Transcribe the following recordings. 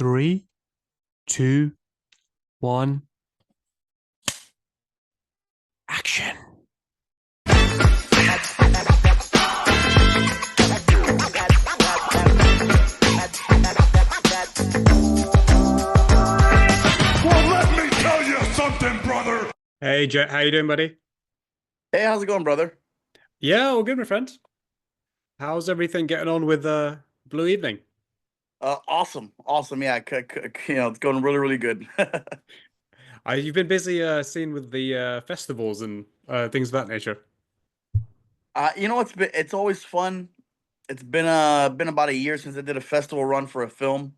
Three, two, one, action. Well, let me tell you something, brother. Hey, Jett, how you doing, buddy? Hey, how's it going, brother? Yeah, all good, my friend. How's everything getting on with Blue Evening? Awesome. Yeah, it's going really, really good. You've been busy seeing with the festivals and things of that nature. It's always fun. It's been about a year since I did a festival run for a film.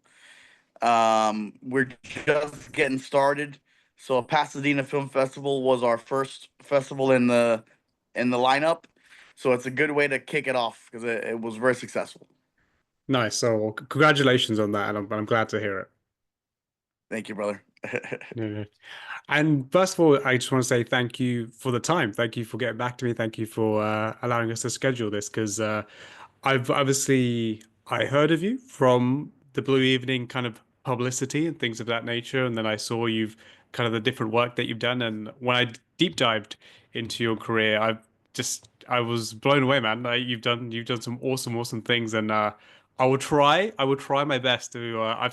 We're just getting started. So Pasadena Film Festival was our first festival in the lineup. So it's a good way to kick it off because it was very successful. Nice. So, well, congratulations on that, and I'm glad to hear it. Thank you, brother. Yeah. And first of all, I just want to say thank you for the time. Thank you for getting back to me. Thank you for allowing us to schedule this because I've obviously I heard of you from the Blue Evening kind of publicity and things of that nature, and then I saw you've kind of the different work that you've done. And when I deep dived into your career, I was blown away, man. You've done some awesome things, and I will try my best to I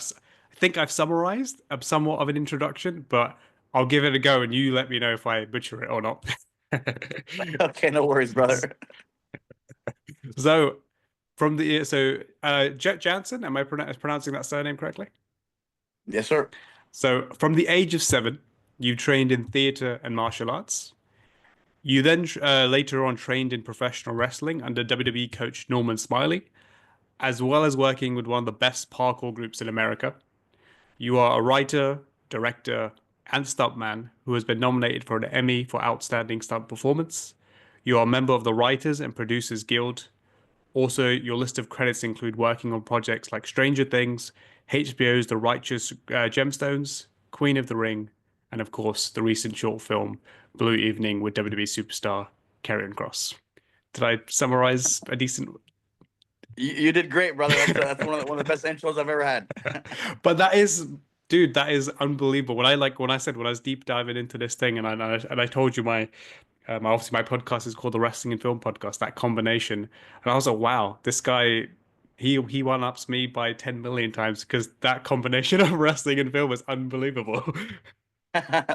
think I've summarized somewhat of an introduction, but I'll give it a go, and you let me know if I butcher it or not. Okay, no worries, brother. So Jett Jansen, am I pronouncing that surname correctly? Yes, sir. So from the age of 7, you trained in theater and martial arts. You then later on trained in professional wrestling under WWE coach Norman Smiley, as well as working with one of the best parkour groups in America. You are a writer, director, and stuntman who has been nominated for an Emmy for Outstanding Stunt Performance. You are a member of the Writers and Producers Guild. Also, your list of credits include working on projects like Stranger Things, HBO's The Righteous Gemstones, Queen of the Ring, and of course, the recent short film Blue Evening with WWE Superstar Karrion Kross. Did I summarize a decent? You did great, brother. That's one of the best intros I've ever had. But that is, dude, that is unbelievable. When I was deep diving into this thing, and I told you obviously my podcast is called the Wrestling and Film Podcast. That combination, and I was like, wow, this guy, he one ups me by 10 million times because that combination of wrestling and film is unbelievable.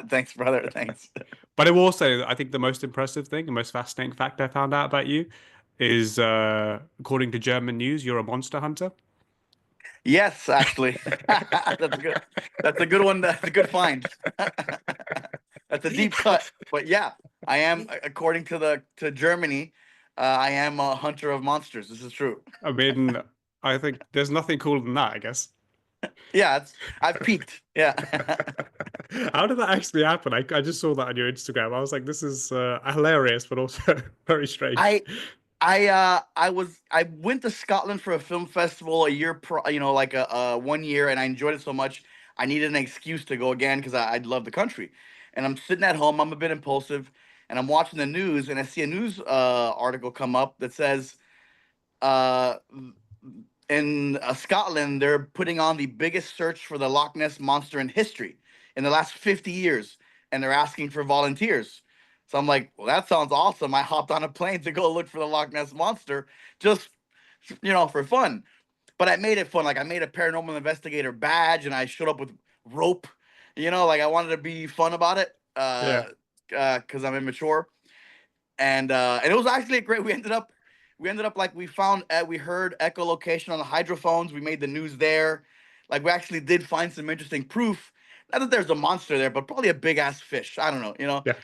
Thanks, brother. Thanks. But it also, I think the most impressive thing, the most fascinating fact I found out about you is, according to German news, you're a monster hunter. Yes, actually. That's a good one. That's a good find. That's a deep cut. But yeah, I am, according to Germany, I am a hunter of monsters. This is true. I mean, I think there's nothing cooler than that, I guess. Yeah, I've peaked. Yeah. How did that actually happen? I just saw that on your Instagram. I was like, this is hilarious, but also very strange. I went to Scotland for a film festival a year like a 1 year, and I enjoyed it so much I needed an excuse to go again because I love the country. And I'm sitting at home, I'm a bit impulsive, and I'm watching the news, and I see a news article come up that says uh in Scotland they're putting on the biggest search for the Loch Ness monster in history in the last 50 years, and they're asking for volunteers. So I'm like, well, that sounds awesome. I hopped on a plane to go look for the Loch Ness monster, just for fun. But I made it fun. Like I made a paranormal investigator badge, and I showed up with rope. Like I wanted to be fun about it. Yeah. Because I'm immature, and it was actually great. We ended up like we heard echolocation on the hydrophones. We made the news there. Like we actually did find some interesting proof. Not that there's a monster there, but probably a big ass fish. I don't know. Yeah.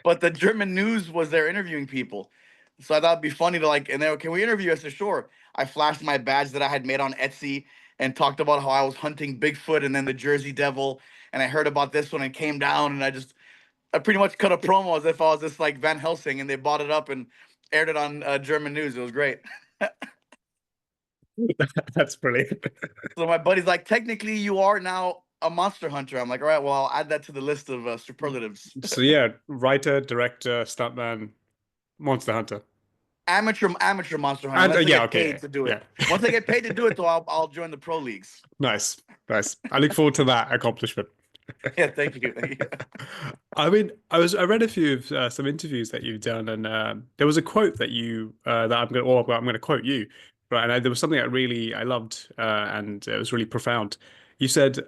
But the German news was there interviewing people. So I thought it'd be funny to like, and they were, can we interview? I said, sure. I flashed my badge that I had made on Etsy and talked about how I was hunting Bigfoot and then the Jersey Devil. And I heard about this one and came down, and I pretty much cut a promo as if I was just like Van Helsing, and they bought it up and aired it on German news. It was great. That's brilliant. So my buddy's like, technically you are now a monster hunter. I'm like, all right, well, I'll add that to the list of superlatives. So yeah, writer, director, stuntman, monster hunter. Amateur monster hunter. And Unless I yeah, get okay, paid to do it. yeah. Once I get paid to do it, though, I'll join the pro leagues. Nice. Nice. I look forward to that accomplishment. Yeah, thank you. Thank you. I mean, I read a few of some interviews that you've done, and there was a quote that you that I'm gonna quote you, right? And there was something that really I loved, and it was really profound. You said,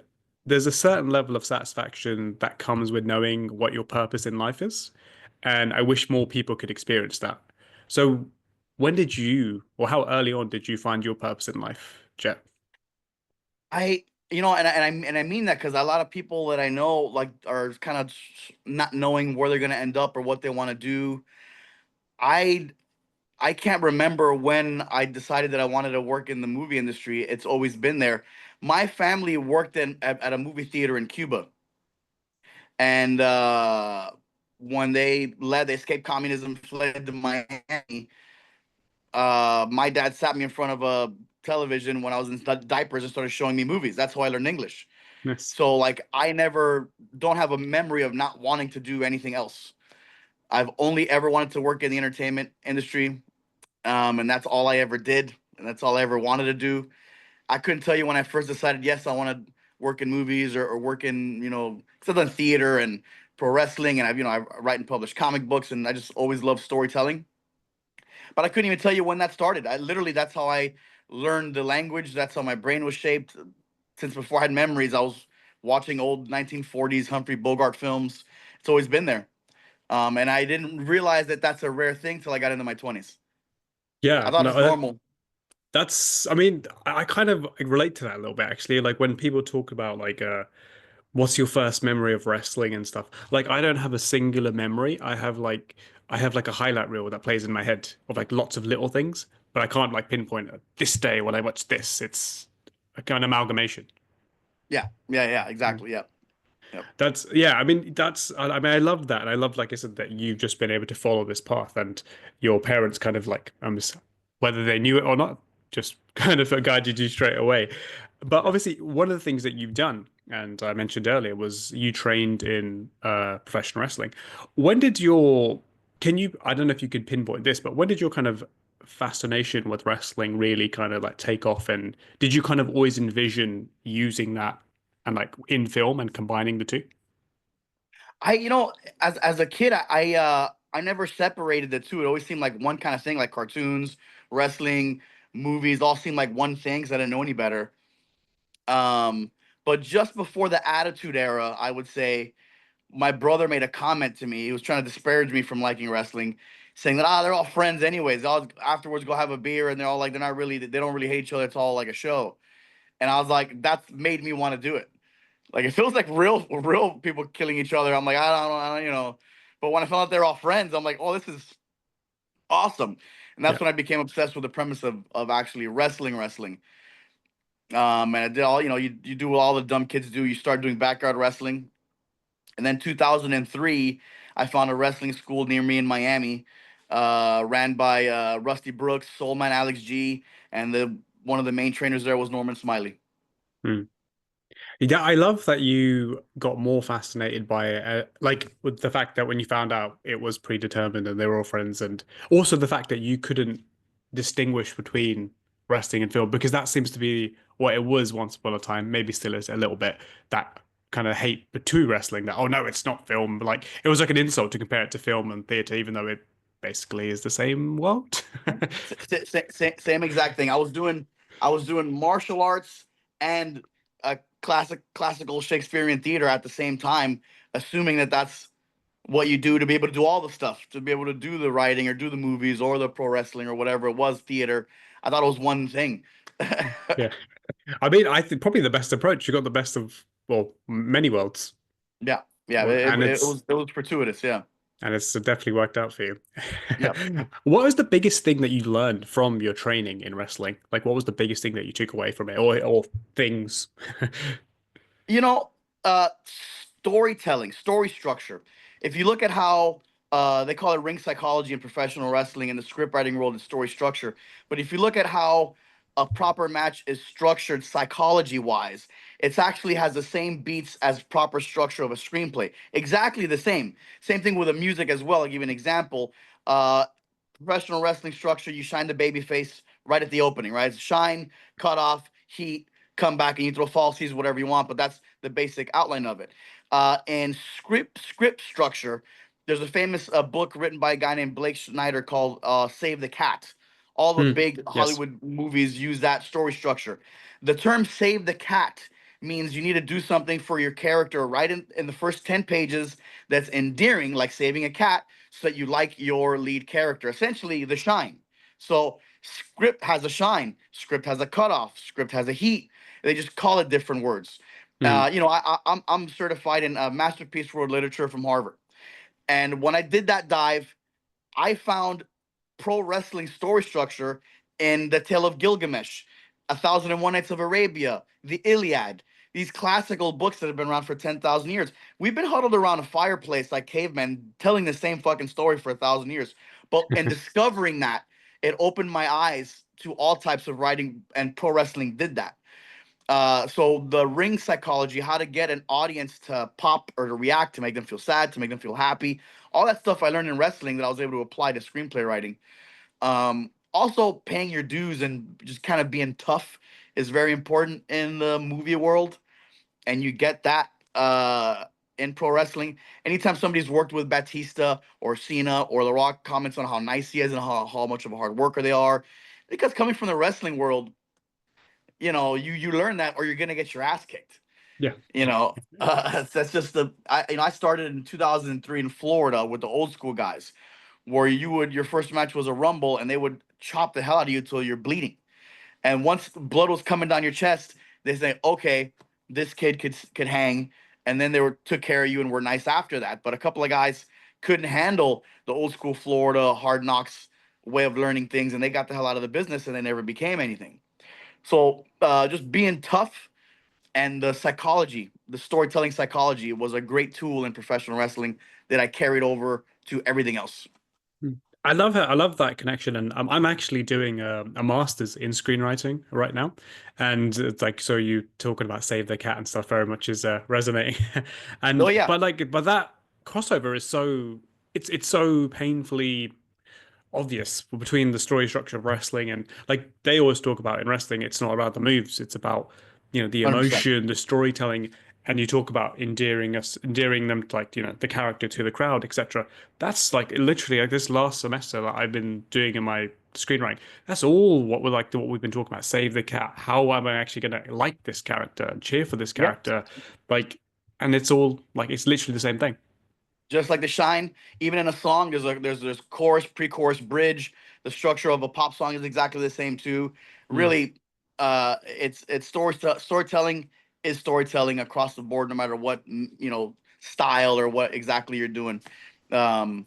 "There's a certain level of satisfaction that comes with knowing what your purpose in life is, and I wish more people could experience that." So, when did you, or how early on did you find your purpose in life, Jet? And I mean that because a lot of people that I know like are kind of not knowing where they're gonna end up or what they want to do. I I can't remember when I decided that I wanted to work in the movie industry. It's always been there. My family worked at a movie theater in Cuba, and when they escaped communism, fled to Miami. My dad sat me in front of a television when I was in diapers and started showing me movies. That's how I learned English. Yes. So like I never don't have a memory of not wanting to do anything else. I've only ever wanted to work in the entertainment industry, and that's all I ever did, and that's all I ever wanted to do. I couldn't tell you when I first decided, yes, I want to work in movies or work in, because I've done theater and pro wrestling, and I write and publish comic books, and I just always loved storytelling. But I couldn't even tell you when that started. That's how I learned the language. That's how my brain was shaped. Since before I had memories, I was watching old 1940s Humphrey Bogart films. It's always been there. And I didn't realize that that's a rare thing till I got into my 20s. I Yeah, thought no, it's normal. that's, I mean, I kind of relate to that a little bit actually. Like when people talk about like what's your first memory of wrestling and stuff. Like I don't have a singular memory. I have like a highlight reel that plays in my head of like lots of little things, but I can't like pinpoint this day when I watched this. It's a kind of amalgamation. Yeah, yeah, yeah, exactly. Yeah, yep. That's yeah, I mean I mean I love that. And I love like I said that you've just been able to follow this path and your parents kind of like whether they knew it or not, just kind of guided you straight away. But Yep. obviously one of the things that you've done, and I mentioned earlier, was you trained in professional wrestling. When did your can you I don't know if you could pinpoint this, but when did your kind of fascination with wrestling really kind of like take off, and did you kind of always envision using that and like in film and combining the two? I, as a kid, I never separated the two. It always seemed like one kind of thing, like cartoons, wrestling, movies, all seemed like one thing. 'Cause I didn't know any better. Um, but just before the Attitude Era, I would say my brother made a comment to me. He was trying to disparage me from liking wrestling, saying that they're all friends anyways. They all afterwards go have a beer, and they're all like they don't really hate each other. It's all like a show. And I was like, that's made me want to do it. Like it feels like real people killing each other. I'm like, I don't. But when I found out they're all friends, I'm like, oh, this is awesome. And Yeah. that's when I became obsessed with the premise of actually wrestling. And I did all, you do what all the dumb kids do. You start doing backyard wrestling. And then 2003, I found a wrestling school near me in Miami, ran by Rusty Brooks, Soulman Alex G, and the one of the main trainers there was Norman Smiley. Hmm. Yeah, I love that you got more fascinated by it, like with the fact that when you found out it was predetermined and they were all friends, and also the fact that you couldn't distinguish between wrestling and film, because that seems to be what it was once upon a time, maybe still is a little bit, that kind of hate to wrestling, that, oh no, it's not film. Like it was like an insult to compare it to film and theater, even though it basically is the same world. Same exact thing. I was doing martial arts and classical Shakespearean theater at the same time, assuming that that's what you do to be able to do all the stuff, to be able to do the writing or do the movies or the pro wrestling or whatever it was, theater. I thought it was one thing. Yeah. I mean, I think probably the best approach. You got the best of, well, many worlds. Yeah, yeah. Well, It was fortuitous. Yeah, and it's definitely worked out for you. yeah. What was the biggest thing that you learned from your training in wrestling? Like, what was the biggest thing that you took away from it, or things? you know, uh, Storytelling, story structure. If you look at how they call it ring psychology in professional wrestling, in the script writing world, is story structure. But if you look at how a proper match is structured psychology wise, it actually has the same beats as proper structure of a screenplay. Exactly the same. Same thing with the music as well. I'll give you an example. Uh, Professional wrestling structure, you shine the baby face right at the opening, right? It's shine, cut off, heat, come back and you throw falsies, whatever you want, but that's the basic outline of it. And script structure, there's a famous book written by a guy named Blake Snyder called Save the Cat. All the big Yes. Hollywood movies use that story structure. The term save the cat means you need to do something for your character right in the first 10 pages that's endearing, like saving a cat, so that you like your lead character. Essentially, the shine. So script has a shine, script has a cutoff, script has a heat. They just call it different words. Mm. I'm certified in masterpiece world literature from Harvard, and when I did that dive, I found pro wrestling story structure in The Tale of Gilgamesh, A Thousand and One Nights of Arabia, The Iliad. These classical books that have been around for 10,000 years. We've been huddled around a fireplace like cavemen, telling the same fucking story for 1,000 years. But in discovering that, it opened my eyes to all types of writing, and pro wrestling did that. So the ring psychology, how to get an audience to pop or to react, to make them feel sad, to make them feel happy, all that stuff I learned in wrestling that I was able to apply to screenplay writing. Also, paying your dues and just kind of being tough is very important in the movie world, and you get that in pro wrestling. Anytime somebody's worked with Batista or Cena or The Rock, comments on how nice he is and how much of a hard worker they are, because coming from the wrestling world, you learn that or you're gonna get your ass kicked. Yeah. That's just I started in 2003 in Florida with the old school guys, where your first match was a rumble and they would chop the hell out of you till you're bleeding. And once blood was coming down your chest, they say, okay, this kid could hang, and then took care of you and were nice after that. But a couple of guys couldn't handle the old school Florida hard knocks way of learning things, and they got the hell out of the business and they never became anything. So just being tough and the storytelling psychology was a great tool in professional wrestling that I carried over to everything else. I love it. I love that connection, and I'm actually doing a master's in screenwriting right now, and it's like so you talking about Save the Cat and stuff very much is resonating, Oh and yeah, but that crossover is so it's so painfully obvious between the story structure of wrestling and like they always talk about in wrestling, it's not about the moves, it's about the 100%. emotion, the storytelling, and you talk about endearing them to like the character to the crowd, etc. That's like literally like this last semester that I've been doing in my screenwriting. That's all what we've been talking about. Save the cat. How am I actually gonna like this character and cheer for this Yeah. character? Like, and it's all like it's literally the same thing. Just like the shine, even in a song, there's chorus, pre-chorus, bridge. The structure of a pop song is exactly the same too. Mm. Really, it's storytelling is storytelling across the board, no matter what style or what exactly you're doing. Um,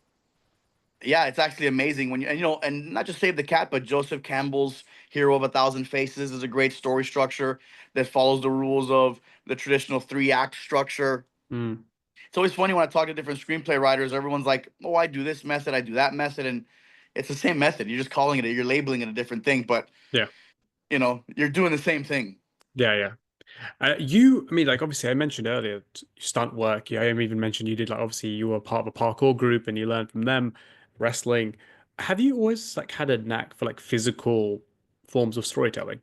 yeah, it's actually amazing when and not just Save the Cat, but Joseph Campbell's Hero of a Thousand Faces is a great story structure that follows the rules of the traditional three-act structure. Mm. It's always funny when I talk to different screenplay writers. Everyone's like, "Oh, I do this method, I do that method," and it's the same method. You're just calling it, you're labeling it a different thing, but Yeah. you're doing the same thing. Yeah, yeah. I mean, like obviously, I mentioned earlier stunt work. Yeah, I even mentioned you did like obviously you were part of a parkour group and you learned from them wrestling. Have you always like had a knack for like physical forms of storytelling?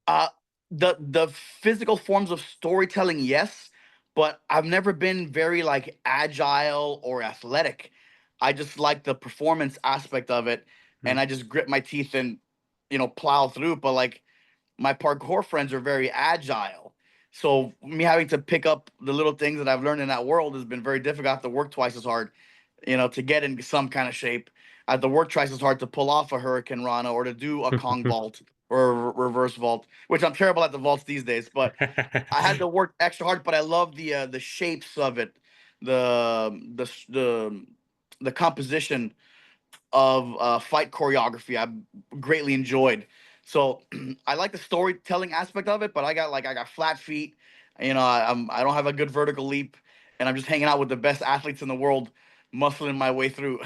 Uh, the physical forms of storytelling, yes, but I've never been very like agile or athletic. I just like the performance aspect of it, Hmm. and I just grit my teeth and plow through. But like my parkour friends are very agile. So me having to pick up the little things that I've learned in that world has been very difficult. I have to work twice as hard, to get in some kind of shape. I have to work twice as hard to pull off a Hurricane Rana or to do a Kong vault or a reverse vault, which I'm terrible at the vaults these days. But I had to work extra hard. But I love the shapes of it, the composition of fight choreography. I greatly enjoyed. So I like the storytelling aspect of it, but I got flat feet. I don't have a good vertical leap, and I'm just hanging out with the best athletes in the world, muscling my way through.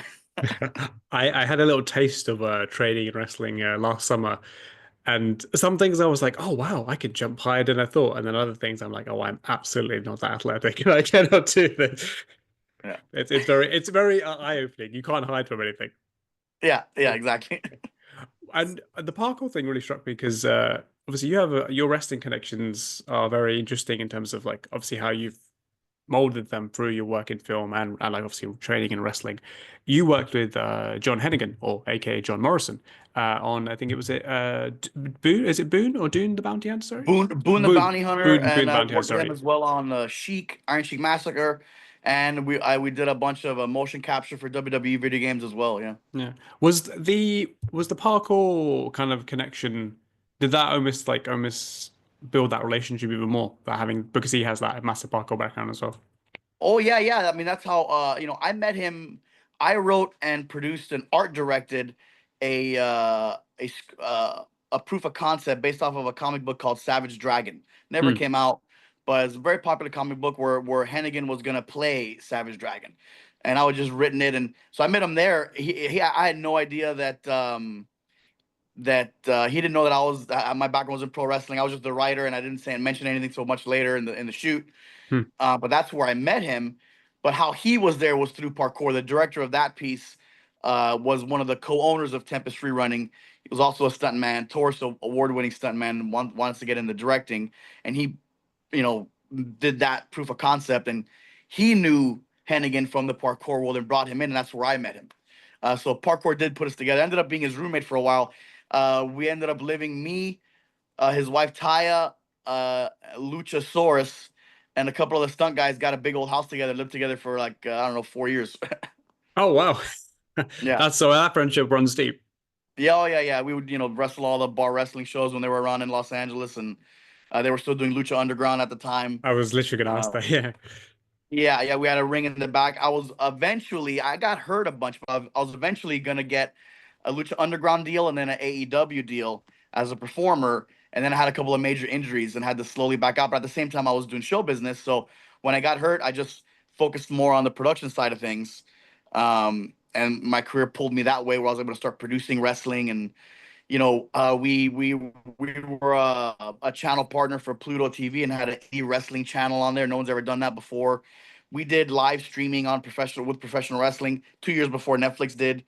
I had a little taste of training and wrestling last summer, and some things I was like, oh wow, I could jump higher than I thought, and then other things I'm like, oh, I'm absolutely not that athletic, I cannot do this. Yeah, It's very eye-opening. You can't hide from anything. yeah, exactly. And the parkour thing really struck me because obviously you have your wrestling connections are very interesting in terms of like obviously how you've molded them through your work in film and like obviously training in wrestling. You worked with John Hennigan, or aka John Morrison, on I think it was Boone, is it Boone or Dune the Bounty Hunter? Sorry, Boone the Boone, Bounty Hunter, Boone and Bounty Hunter. worked with him Sorry, as well on Iron Sheik Massacre, and we did a bunch of motion capture for WWE video games as well. Yeah. yeah. Was the parkour kind of connection? Did that almost build that relationship even more? That having because he has that massive parkour background as well. Oh yeah, yeah. I mean, that's how I met him. I wrote and produced and art directed a a proof of concept based off of a comic book called Savage Dragon. Never Hmm. came out, but it's a very popular comic book where Hennigan was gonna play Savage Dragon, and I was just written it, and so I met him there. I had no idea that he didn't know that I was my background was in pro wrestling. I was just the writer, and I didn't say and mention anything so much later in the shoot. Hmm. But that's where I met him. But how he was there was through parkour. The director of that piece was one of the co-owners of Tempest Free Running. He was also a stuntman, Torso award-winning stuntman, wants to get into directing, and he, you know, did that proof of concept, and he knew Hennigan from the parkour world and brought him in, and that's where I met him. So parkour did put us together. I ended up being his roommate for a while. We ended up living me, his wife Taya, Luchasaurus, and a couple of the stunt guys got a big old house together, lived together for like I don't know 4 years. Oh wow, Yeah, that's so that friendship runs deep. yeah, oh yeah, yeah. We would wrestle all the bar wrestling shows when they were around in Los Angeles, and they were still doing Lucha Underground at the time. I was literally going to ask Uh, that. Yeah. yeah, yeah. We had a ring in the back. I got hurt a bunch, but I was eventually gonna get a Lucha Underground deal and then an AEW deal as a performer. And then I had a couple of major injuries and had to slowly back up. But at the same time, I was doing show business. So when I got hurt, I just focused more on the production side of things. And my career pulled me that way, where I was able to start producing wrestling. And we were a channel partner for Pluto TV and had an indie wrestling channel on there. No one's ever done that before. We did live streaming on professional wrestling 2 years before Netflix did.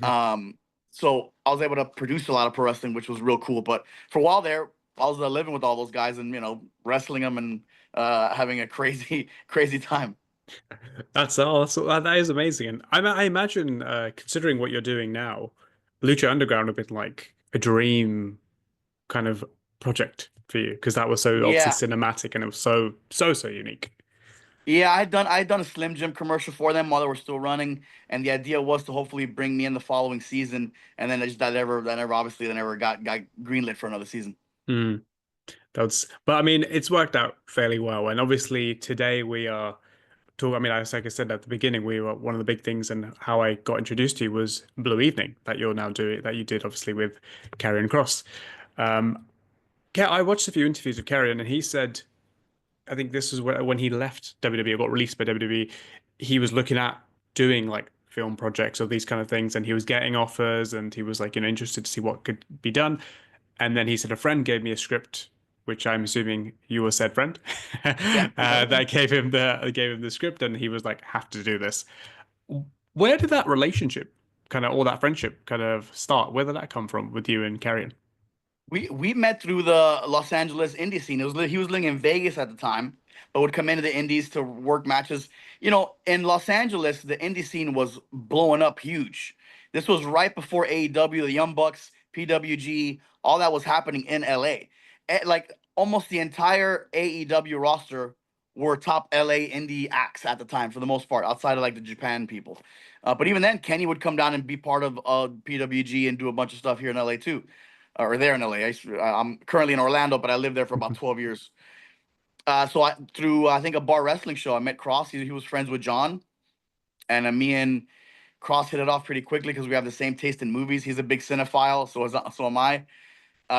Um, so I was able to produce a lot of pro wrestling, which was real cool. But for a while there, I was living with all those guys and wrestling them and having a crazy crazy time. That is amazing. And I imagine, considering what you're doing now, Lucha Underground would have been like a dream kind of project for you because that was so obviously Yeah, cinematic and it was so unique. yeah. I had done a Slim Jim commercial for them while they were still running, and the idea was to hopefully bring me in the following season. And then that never got greenlit for another season. Mm, but I mean, it's worked out fairly well. And obviously today we are talking. I mean, like I said at the beginning, we were one of the big things and how I got introduced to you was Blue Evening that you're now doing that you did obviously with Karrion Kross. Um, I watched a few interviews with Karrion and he said I think this was when he left WWE or got released by WWE, he was looking at doing like film projects or these kind of things, and he was getting offers, and he was like, interested to see what could be done. And then he said a friend gave me a script, which I'm assuming you were said friend, Yeah. that gave him the script, and he was like, have to do this. Where did that relationship, kind of, or that friendship, kind of start? Where did that come from with you and Carrion? We met through the Los Angeles indie scene. He was living in Vegas at the time, but would come into the indies to work matches. In Los Angeles, the indie scene was blowing up huge. This was right before AEW, the Young Bucks, PWG, all that was happening in LA. Like almost the entire AEW roster were top LA indie acts at the time, for the most part, outside of like the Japan people. But even then, Kenny would come down and be part of PWG and do a bunch of stuff here in LA too, or there in LA. I'm currently in Orlando, but I lived there for about 12 years. Through I think a bar wrestling show, I met Cross. He was friends with John, and me and Cross hit it off pretty quickly because we have the same taste in movies. He's a big cinephile, so am I.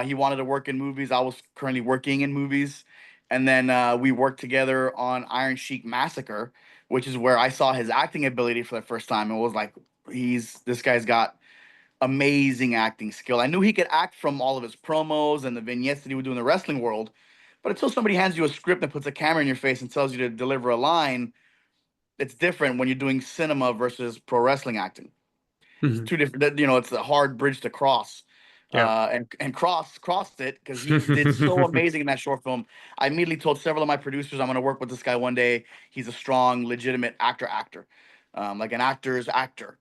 He wanted to work in movies. I was currently working in movies, and then we worked together on Iron Sheik Massacre, which is where I saw his acting ability for the first time. It was like this guy's got amazing acting skill. I knew he could act from all of his promos and the vignettes that he would do in the wrestling world, but until somebody hands you a script and puts a camera in your face and tells you to deliver a line, it's different when you're doing cinema versus pro wrestling acting. It's Mhm. two different. It's a hard bridge to cross. Yeah. And crossed it because he did so amazing in that short film. I immediately told several of my producers I'm going to work with this guy one day. He's a strong, legitimate actor, like an actor's actor.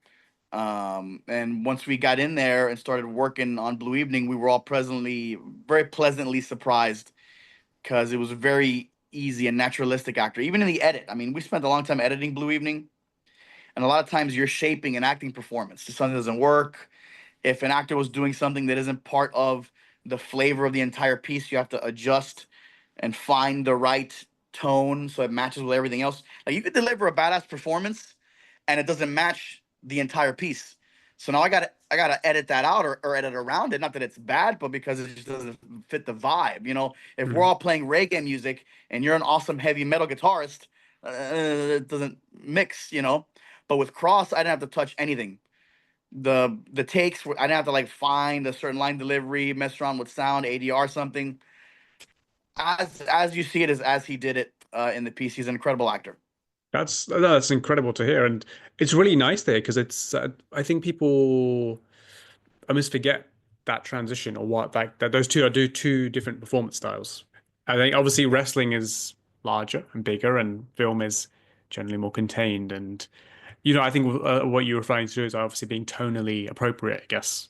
And once we got in there and started working on Blue Evening, we were all very pleasantly surprised because it was a very easy and naturalistic actor. Even in the edit, I mean, we spent a long time editing Blue Evening, and a lot of times you're shaping an acting performance. If something doesn't work, if an actor was doing something that isn't part of the flavor of the entire piece, you have to adjust and find the right tone so it matches with everything else. Like you could deliver a badass performance and it doesn't match the entire piece. So now I gotta edit that out or edit around it. Not that it's bad, but because it just doesn't fit the vibe. You know, if we're all playing reggae music and you're an awesome heavy metal guitarist, it doesn't mix. You know, but with Cross, I didn't have to touch anything. The takes I didn't have to like find a certain line delivery, mess around with sound, ADR something. As you see it as he did it in the piece. He's an incredible actor. That's incredible to hear, and it's really nice there because it's I think people almost forget that transition or what like that those two are do two different performance styles. I think obviously wrestling is larger and bigger, and film is generally more contained. And I think what you're referring to is obviously being tonally appropriate, I guess.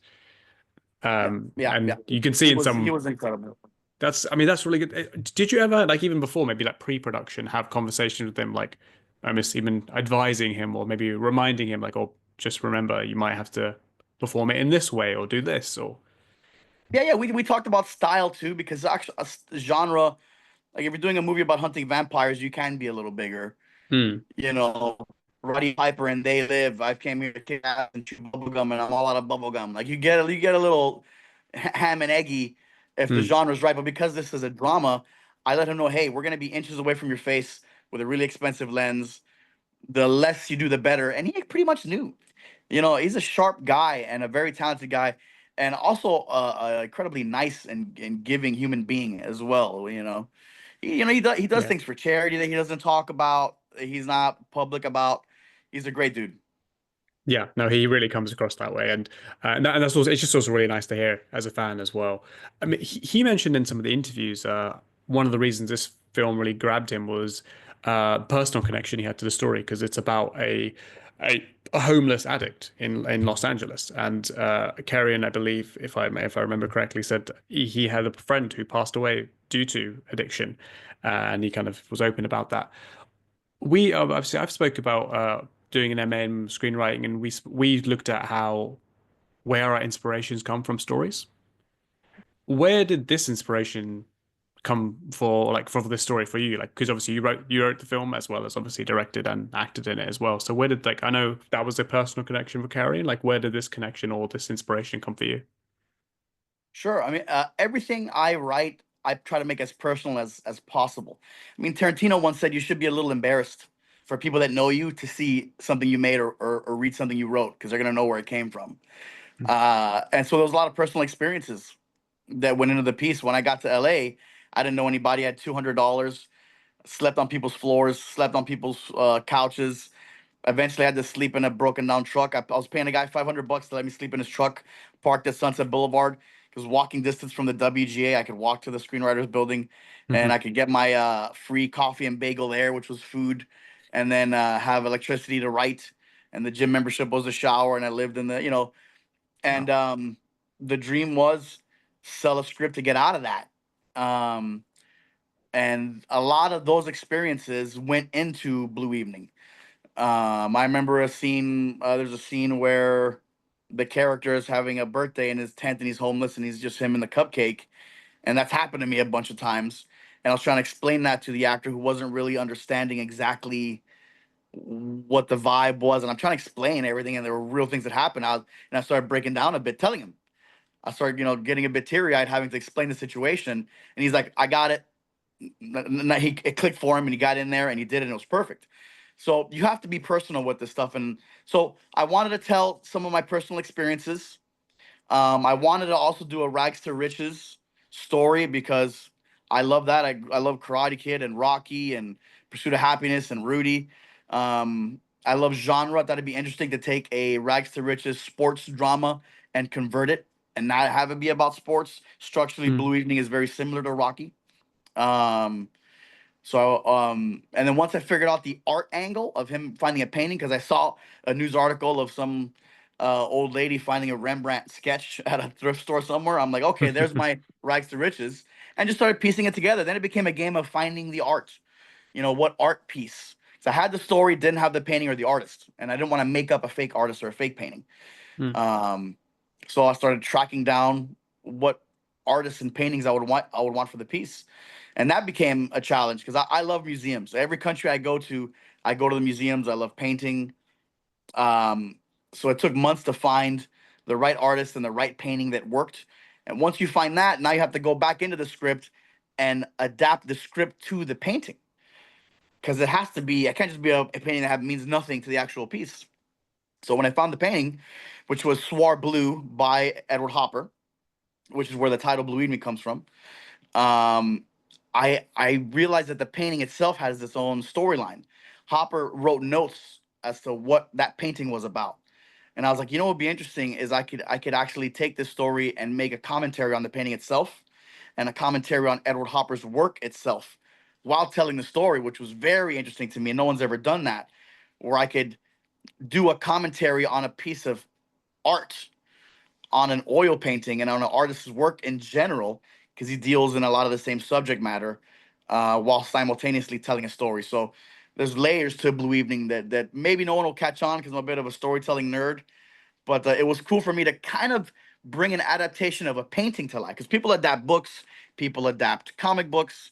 Yeah, yeah, yeah. And you can see He in was he some was incredible. I mean, that's really good. Did you ever, like, even before, maybe like pre-production, have conversations with him, like, I miss even advising him or maybe reminding him, like, oh, just remember, you might have to perform it in this way or do this or. Yeah. We talked about style too because actually genre. Like if you're doing a movie about hunting vampires, you can be a little bigger. Hmm. You know, Roddy Piper and They Live. I came here to kick ass and chew bubblegum, and I'm all out of bubblegum. Like you get a little ham and eggy if the Hmm. genre's right. But because this is a drama, I let him know, hey, we're gonna be inches away from your face with a really expensive lens. The less you do, the better. And he pretty much knew. You know, he's a sharp guy and a very talented guy, and also a incredibly nice and giving human being as well. He does Yeah. things for charity that he doesn't talk about. He's not public about. He's a great dude. Yeah, no, he really comes across that way, and that's also it's just also really nice to hear as a fan as well. I mean, he mentioned in some of the interviews, one of the reasons this film really grabbed him was personal connection he had to the story because it's about a homeless addict in Los Angeles, and Karrion, I believe, if I remember correctly, said he had a friend who passed away due to addiction, and he kind of was open about that. We obviously I've spoke about doing an MA in screenwriting, and we looked at how where our inspirations come from stories. Where did this inspiration come for this story for you? Like, because obviously you wrote the film as well as obviously directed and acted in it as well. So where did I know that was a personal connection for Carrie. Like, where did this connection or this inspiration come for you? Sure. I mean, everything I write, I try to make as personal as possible. I mean, Tarantino once said you should be a little embarrassed for people that know you to see something you made or read something you wrote because they're gonna know where it came from. And so there was a lot of personal experiences that went into the piece. When I got to LA, I didn't know anybody. I had $200, slept on people's floors, slept on people's couches. Eventually, I had to sleep in a broken down truck. I was paying a guy $500 to let me sleep in his truck, parked at Sunset Boulevard. It was walking distance from the WGA. I could walk to the screenwriters building, and Hmm. I could get my free coffee and bagel there, which was food, and then have electricity to write. And the gym membership was a shower, and I lived in and Wow. the dream was sell a script to get out of that. Um, and a lot of those experiences went into Blue Evening. I remember a scene. There's a scene where the character is having a birthday in his tent and he's homeless and he's just him and the cupcake. And that's happened to me a bunch of times. And I was trying to explain that to the actor who wasn't really understanding exactly what the vibe was. And I'm trying to explain everything, and there were real things that happened. And I started breaking down a bit, telling him. I started, getting a bit teary eyed, having to explain the situation. And he's like, "I got it." It clicked for him, and he got in there, and he did it, and it was perfect. So you have to be personal with this stuff, and so I wanted to tell some of my personal experiences. I wanted to also do a rags to riches story because I love that. I love Karate Kid and Rocky and Pursuit of Happiness and Rudy. I love genre. I thought it'd be interesting to take a rags to riches sports drama and convert it and not have it be about sports. Structurally, Mm. Blue Evening is very similar to Rocky. Um, and then once I figured out the art angle of him finding a painting, because I saw a news article of some old lady finding a Rembrandt sketch at a thrift store somewhere. I'm like, okay, there's my rags to riches, and just started piecing it together. Then it became a game of finding the art. What art piece? So I had the story, didn't have the painting or the artist, and I didn't want to make up a fake artist or a fake painting. Mm. Um, so I started tracking down what artists and paintings I would want for the piece, and that became a challenge because I love museums. Every country I go to the museums. I love painting. Um, so it took months to find the right artist and the right painting that worked. And once you find that, now you have to go back into the script and adapt the script to the painting because it has to be. It can't just be a painting that means nothing to the actual piece. So when I found the painting, which was Swar Blue by Edward Hopper, which is where the title Blue Evening comes from, um, I realized that the painting itself has its own storyline. Hopper wrote notes as to what that painting was about. And I was like, what would be interesting is I could actually take this story and make a commentary on the painting itself and a commentary on Edward Hopper's work itself while telling the story, which was very interesting to me. And no one's ever done that, where I could do a commentary on a piece of art, on an oil painting, and on an artist's work in general, because he deals in a lot of the same subject matter while simultaneously telling a story. So there's layers to Blue Evening that maybe no one will catch on because I'm a bit of a storytelling nerd. But it was cool for me to kind of bring an adaptation of a painting to life because people adapt books, people adapt comic books,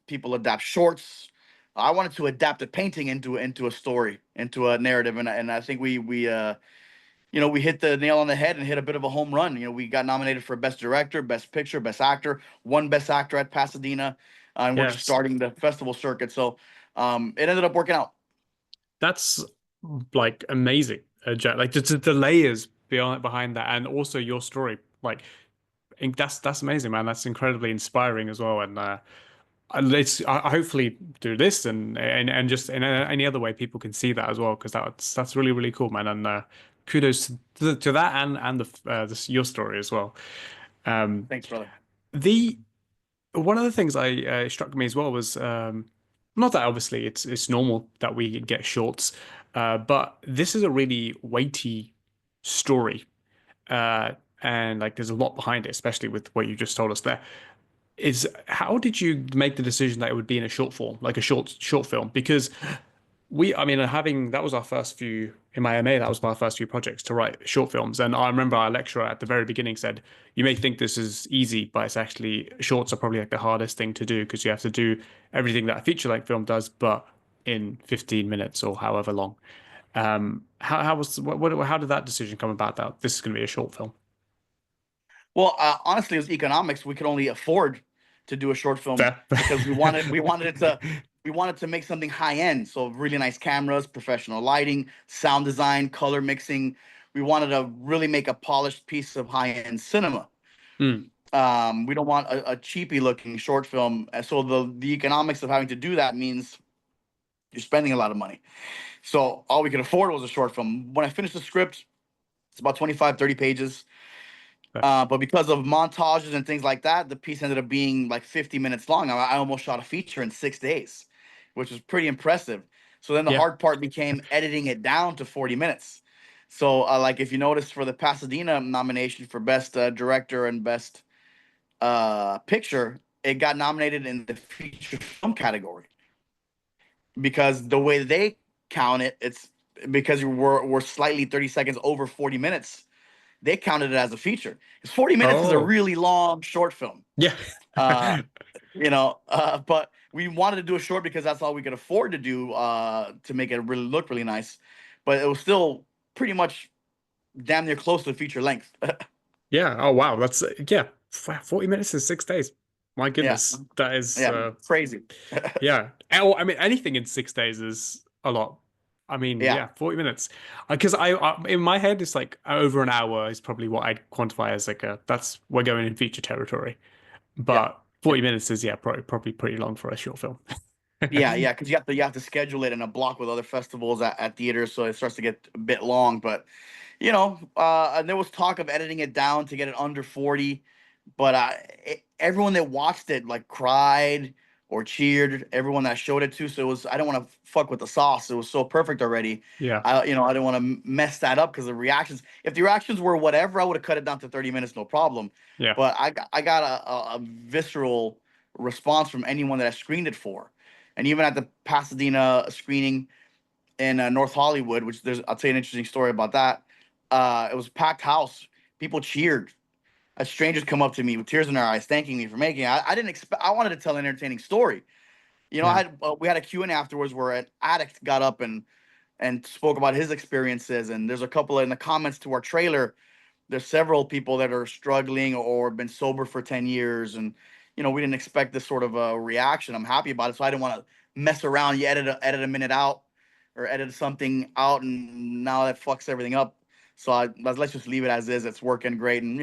people adapt shorts. I wanted to adapt a painting into a story, into a narrative, and I think we hit the nail on the head and hit a bit of a home run. We got nominated for Best Director, Best Picture, Best Actor, one Best Actor at Pasadena, and we're just Yes. starting the festival circuit. So it ended up working out. That's like amazing, Jack. Like the layers behind that, and also your story. Like, that's amazing, man. That's incredibly inspiring as well. And let's I hopefully do this and just in any other way people can see that as well because that's really really cool, man. And kudos to that and your story as well. Um, Thanks, brother. the One of the things I struck me as well was not that obviously it's normal that we get shorts, but this is a really weighty story, uh, and like there's a lot behind it, especially with what you just told us there. Is how did you make the decision that it would be in a short form, like a short film? Because I mean, having that was our first few in my MA, that was my first few projects to write short films. And I remember our lecturer at the very beginning said, you may think this is easy, but it's actually shorts are probably like the hardest thing to do because you have to do everything that a feature length film does, but in 15 minutes or however long. How did that decision come about that this is going to be a short film? Well, honestly, it was economics. We could only afford to do a short film Fair. because we wanted to make something high end. So really nice cameras, professional lighting, sound design, color mixing. We wanted to really make a polished piece of high end cinema. Mm, We don't want a cheapy looking short film. And so the economics of having to do that means you're spending a lot of money. So all we could afford was a short film. When I finished the script, it's about 25, 30 pages. fair. But because of montages and things like that, the piece ended up being like 50 minutes long. I almost shot a feature in 6 days, which was pretty impressive. So then the Yeah. hard part became editing it down to 40 minutes. So, like, if you notice for the Pasadena nomination for Best Director and Best Picture, it got nominated in the feature film category because the way they count it, it's because we're slightly 30 seconds over 40 minutes. They counted it as a feature. Because 40 minutes is a Oh, really long short film. yeah. Uh, but we wanted to do a short because that's all we could afford to do to make it really look really nice. But it was still pretty much damn near close to feature length. Yeah. Oh, wow. That's yeah. 40 minutes in 6 days. My Yeah. goodness. That is Yeah. Crazy. yeah. Oh, I mean, anything in 6 days is a lot. I mean, Yeah. yeah, 40 minutes. Because in my head, it's like over an hour is probably what I'd quantify as like we're going in feature territory. Yeah. But 40 minutes is, yeah, probably pretty long for a short film. Yeah, yeah, because you have to schedule it in a block with other festivals at theaters, so it starts to get a bit long. But And there was talk of editing it down to get it under 40, but everyone that watched it like cried or cheered. Everyone that I showed it to, so it was. I didn't want to fuck with the sauce. It was so perfect already. Yeah, I didn't want to mess that up because the reactions. If the reactions were whatever, I would have cut it down to 30 minutes, no problem. yeah, But I got a visceral response from anyone that I screened it for, and even at the Pasadena screening in North Hollywood, which I'll tell you an interesting story about that. It was a packed house. People cheered. Strangers come up to me with tears in their eyes, thanking me for making it. I didn't expect. I wanted to tell an entertaining story. I yeah. had we had a Q&A afterwards where an addict got up and spoke about his experiences. And there's a couple in the comments to our trailer. There's several people that are struggling or been sober for 10 years, and we didn't expect this sort of a reaction. I'm happy about it, so I didn't want to mess around. You edit a minute out or edit something out, and now that fucks everything up. So let's just leave it as is. It's working great, and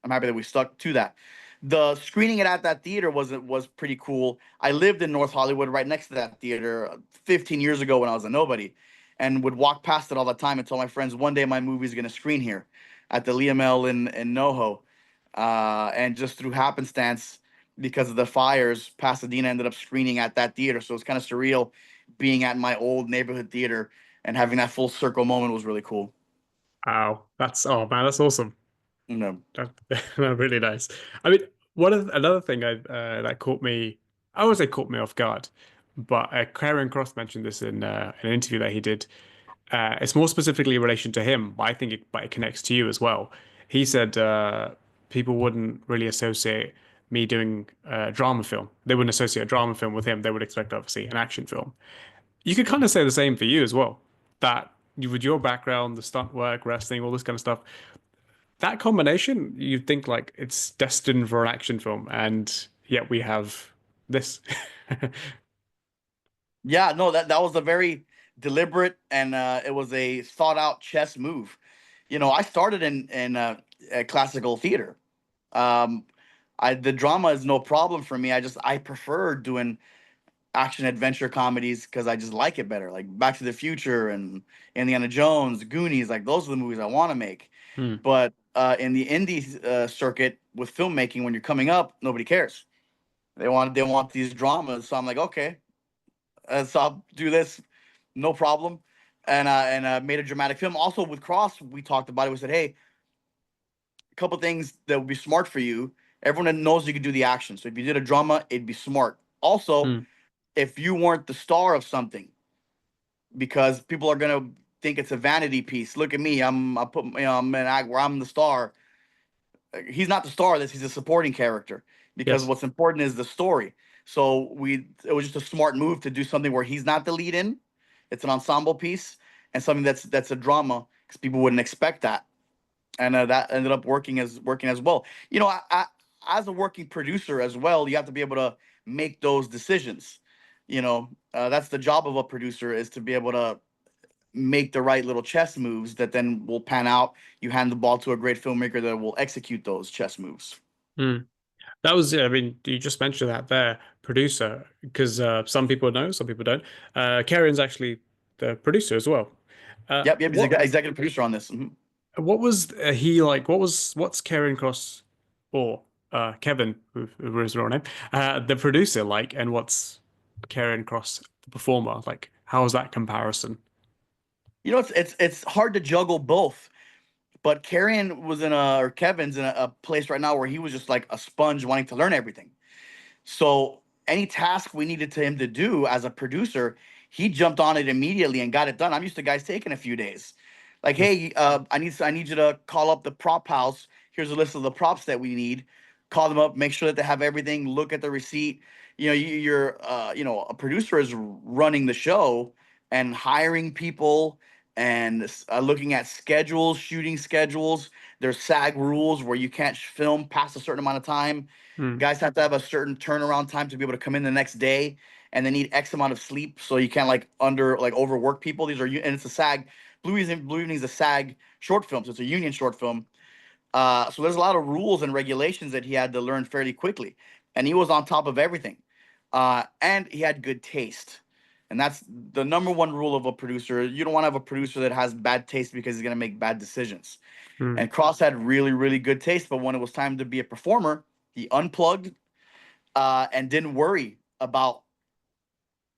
I'm happy that we stuck to that. The screening it at that theater was pretty cool. I lived in North Hollywood, right next to that theater, 15 years ago when I was a nobody, and would walk past it all the time and tell my friends one day my movie's gonna screen here at the Liam L in NoHo, and just through happenstance, because of the fires, Pasadena ended up screening at that theater. So it's kind of surreal being at my old neighborhood theater and having that full circle moment was really cool. Wow, that's oh man, that's awesome. You know, That, really nice. I mean, another thing that caught me, I would say caught me off guard, but Karrion Kross mentioned this in an interview that he did. It's more specifically in relation to him, but but it connects to you as well. He said people wouldn't really associate me doing a drama film. They wouldn't associate a drama film with him. They would expect obviously an action film. You could kind of say the same for you as well. That with your background, the stunt work, wrestling, all this kind of stuff, that combination, you'd think like it's destined for an action film, and yet we have this. yeah, no, that was a very deliberate and it was a thought out chess move. I started in classical theater. Um, the drama is no problem for me. I prefer doing action adventure comedies because I just like it better. Like Back to the Future and Indiana Jones, Goonies, like those are the movies I want to make. Hmm. But in the indie circuit with filmmaking, when you're coming up, nobody cares. They want these dramas. So I'm like, okay, so I'll do this, no problem. And made a dramatic film. Also with Cross, we talked about it. We said, hey, a couple things that would be smart for you. Everyone that knows you can do the action. So if you did a drama, it'd be smart. Also, Hmm. if you weren't the star of something, because people are gonna think it's a vanity piece. Look at me, I'm an act where I'm the star. He's not the star of this, he's a supporting character. Because Yes. what's important is the story. So it was just a smart move to do something where he's not the lead in. It's an ensemble piece and something that's a drama because people wouldn't expect that. And that ended up working as well. As a working producer as well, you have to be able to make those decisions. That's the job of a producer is to be able to make the right little chess moves that then will pan out. You hand the ball to a great filmmaker that will execute those chess moves. Hmm. That was, I mean, you just mentioned that there, producer, because some people know, some people don't. Karion's actually the producer as well. Yep, he's What executive producer on this. Mhm. what was he like? What's Karrion Kross or Kevin, who is his real name, the producer like, and what's Karrion Kross, the performer like? How is that comparison? It's hard to juggle both. But Kevin's in a place right now where he was just like a sponge wanting to learn everything. So any task we needed to him to do as a producer, he jumped on it immediately and got it done. I'm used to guys taking a few days. Like, hey, I need you to call up the prop house. Here's a list of the props that we need. Call them up, make sure that they have everything. Look at the receipt. A producer is running the show and hiring people and looking at schedules, shooting schedules. There's SAG rules where you can't film past a certain amount of time. Hmm. Guys have to have a certain turnaround time to be able to come in the next day, and they need X amount of sleep, so you can't overwork people. And it's a SAG. Blue Evening's a SAG short film, so it's a union short film. So there's a lot of rules and regulations that he had to learn fairly quickly, and he was on top of everything. And he had good taste, And that's the number one rule of a producer. You don't want to have a producer that has bad taste because he's going to make bad decisions. Hmm. And Cross had really, really good taste, but when it was time to be a performer, he unplugged and didn't worry about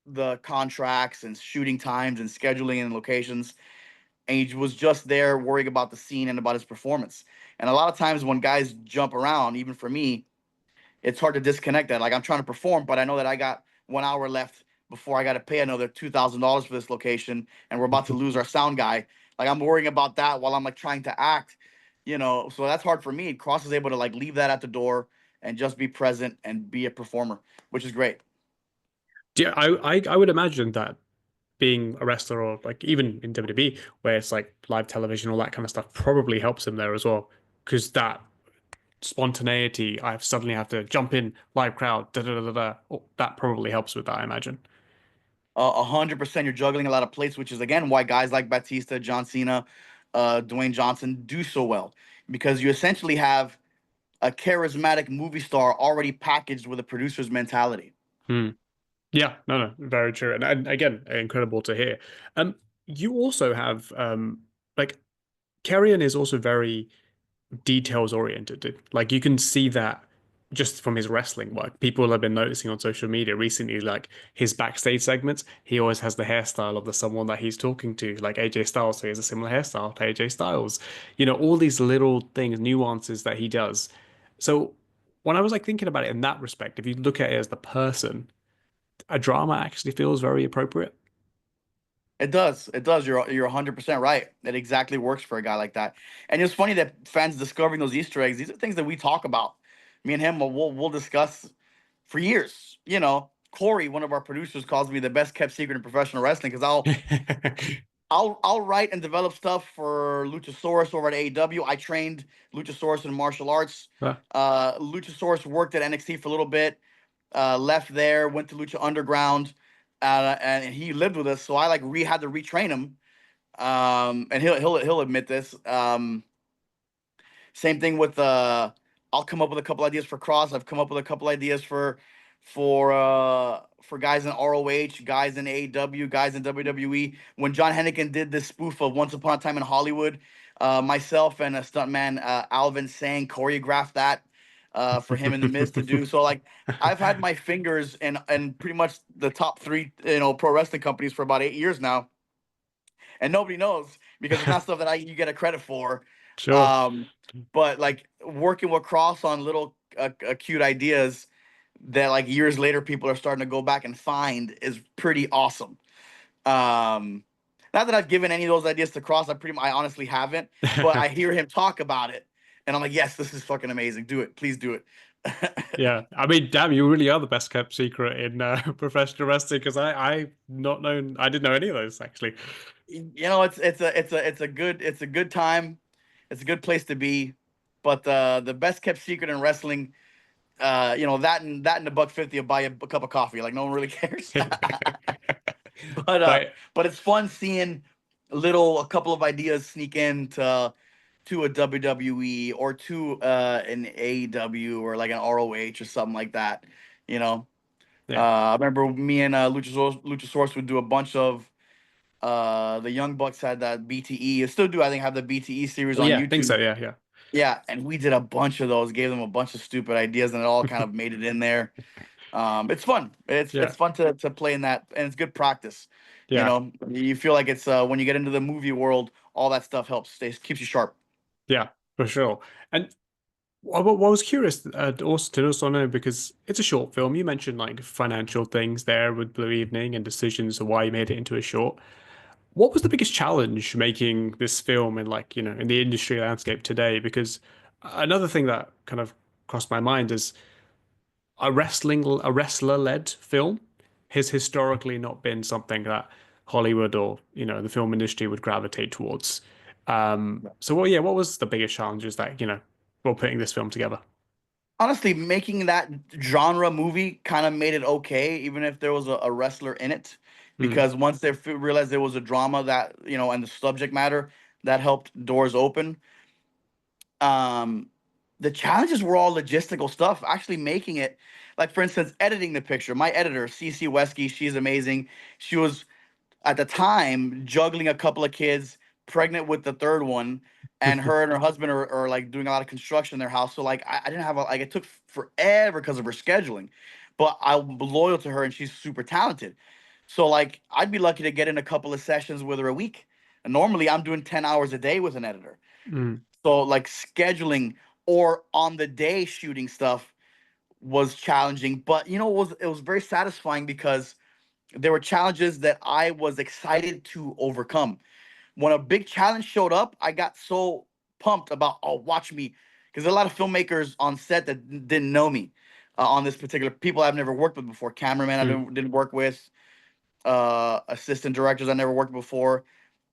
the contracts and shooting times and scheduling and locations. And he was just there worrying about the scene and about his performance. And a lot of times when guys jump around, even for me, it's hard to disconnect that. Like, I'm trying to perform, but I know that I got 1 hour left before I got to pay another $2,000 for this location, and we're about to lose our sound guy. Like, I'm worrying about that while I'm like trying to act, you know. So that's hard for me. Cross is able to like leave that at the door and just be present and be a performer, which is great. Yeah, I would imagine that being a wrestler or like even in WWE where it's like live television, all that kind of stuff probably helps him there as well. Because that spontaneity, I suddenly have to jump in, live crowd, da da da da da. Oh, that probably helps with that, I imagine. 100%, you're juggling a lot of plates, which is again why guys like Batista, John Cena, Dwayne Johnson do so well, because you essentially have a charismatic movie star already packaged with a producer's mentality. Hmm. Yeah, no, very true. And again, incredible to hear. You also have like Carrion is also very details oriented. Like you can see that just from his wrestling work. People have been noticing on social media recently, like his backstage segments, he always has the hairstyle of the someone that he's talking to, like AJ Styles, so he has a similar hairstyle to AJ Styles. All these little things, nuances that he does. So when I was like thinking about it in that respect, if you look at it as the person, a drama actually feels very appropriate. It does. It does. You're 100% right. It exactly works for a guy like that. And it's funny that fans discovering those Easter eggs. These are things that we talk about. Me and him, we'll discuss for years. You know, Corey, one of our producers, calls me the best kept secret in professional wrestling because I'll write and develop stuff for Luchasaurus over at AEW. I trained Luchasaurus in martial arts. Well, Luchasaurus worked at NXT for a little bit. Left there, went to Lucha Underground, and he lived with us. So I like had to retrain him. And he'll admit this. Same thing with I'll come up with a couple ideas for Cross. I've come up with a couple ideas for guys in ROH, guys in AEW, guys in WWE. When John Hennigan did this spoof of Once Upon a Time in Hollywood, myself and a stuntman Alvin Sang choreographed that for him in the Miz to do. So like I've had my fingers in pretty much the top three, pro wrestling companies for about 8 years now, and nobody knows because it's not stuff that you get a credit for. sure. Um, but like working with Cross on little cute ideas that like years later people are starting to go back and find is pretty awesome. Um, Not that I've given any of those ideas to Cross, I honestly haven't, but I hear him talk about it, and I'm like, yes, this is fucking amazing. Do it, please do it. Yeah, I mean, damn, you really are the best kept secret in professional wrestling because I didn't know any of those actually. It's a good time, it's a good place to be, but the best kept secret in wrestling, that and the $1.50 will buy you a cup of coffee. Like no one really cares. but uh, But but it's fun seeing a couple of ideas sneak to a WWE or to an AEW or like an ROH or something like that. You know, yeah, I remember me and Luchasaurus would do a bunch of the Young Bucks had that BTE. It still do, I think, have the BTE series on yeah, I think so. YouTube. Yeah, yeah, Yeah, and we did a bunch of those, gave them a bunch of stupid ideas, and it all kind of made it in there. It's fun. It's yeah, fun to play in that, and it's good practice. yeah, You feel like it's when you get into the movie world, all that stuff keeps you sharp. yeah, for sure. And what I was curious to also know because it's a short film. You mentioned like financial things there with Blue Evening and decisions of why you made it into a short. What was the biggest challenge making this film in like, in the industry landscape today? Because another thing that kind of crossed my mind is a wrestler-led film has historically not been something that Hollywood or, the film industry would gravitate towards. So what was the biggest challenges that, while putting this film together? Honestly, making that genre movie kind of made it okay, even if there was a wrestler in it, Hmm. because once they realized there was a drama that and the subject matter that helped doors open. Um, the challenges were all logistical stuff. Actually, making it, Like for instance, editing the picture. My editor, CC Wesky, she's amazing. She was at the time juggling a couple of kids, pregnant with the third one, and her and her husband are like doing a lot of construction in their house. So like I didn't have like it took forever because of her scheduling, but I'm loyal to her and she's super talented. So like I'd be lucky to get in a couple of sessions with her a week. And normally I'm doing 10 hours a day with an editor. Mm. So like scheduling or on the day shooting stuff was challenging, but it was very satisfying because there were challenges that I was excited to overcome. When a big challenge showed up, I got so pumped about, oh, watch me, because a lot of filmmakers on set that didn't know me on this particular people I've never worked with before, cameraman I Mm. didn't work with, assistant directors I never worked before,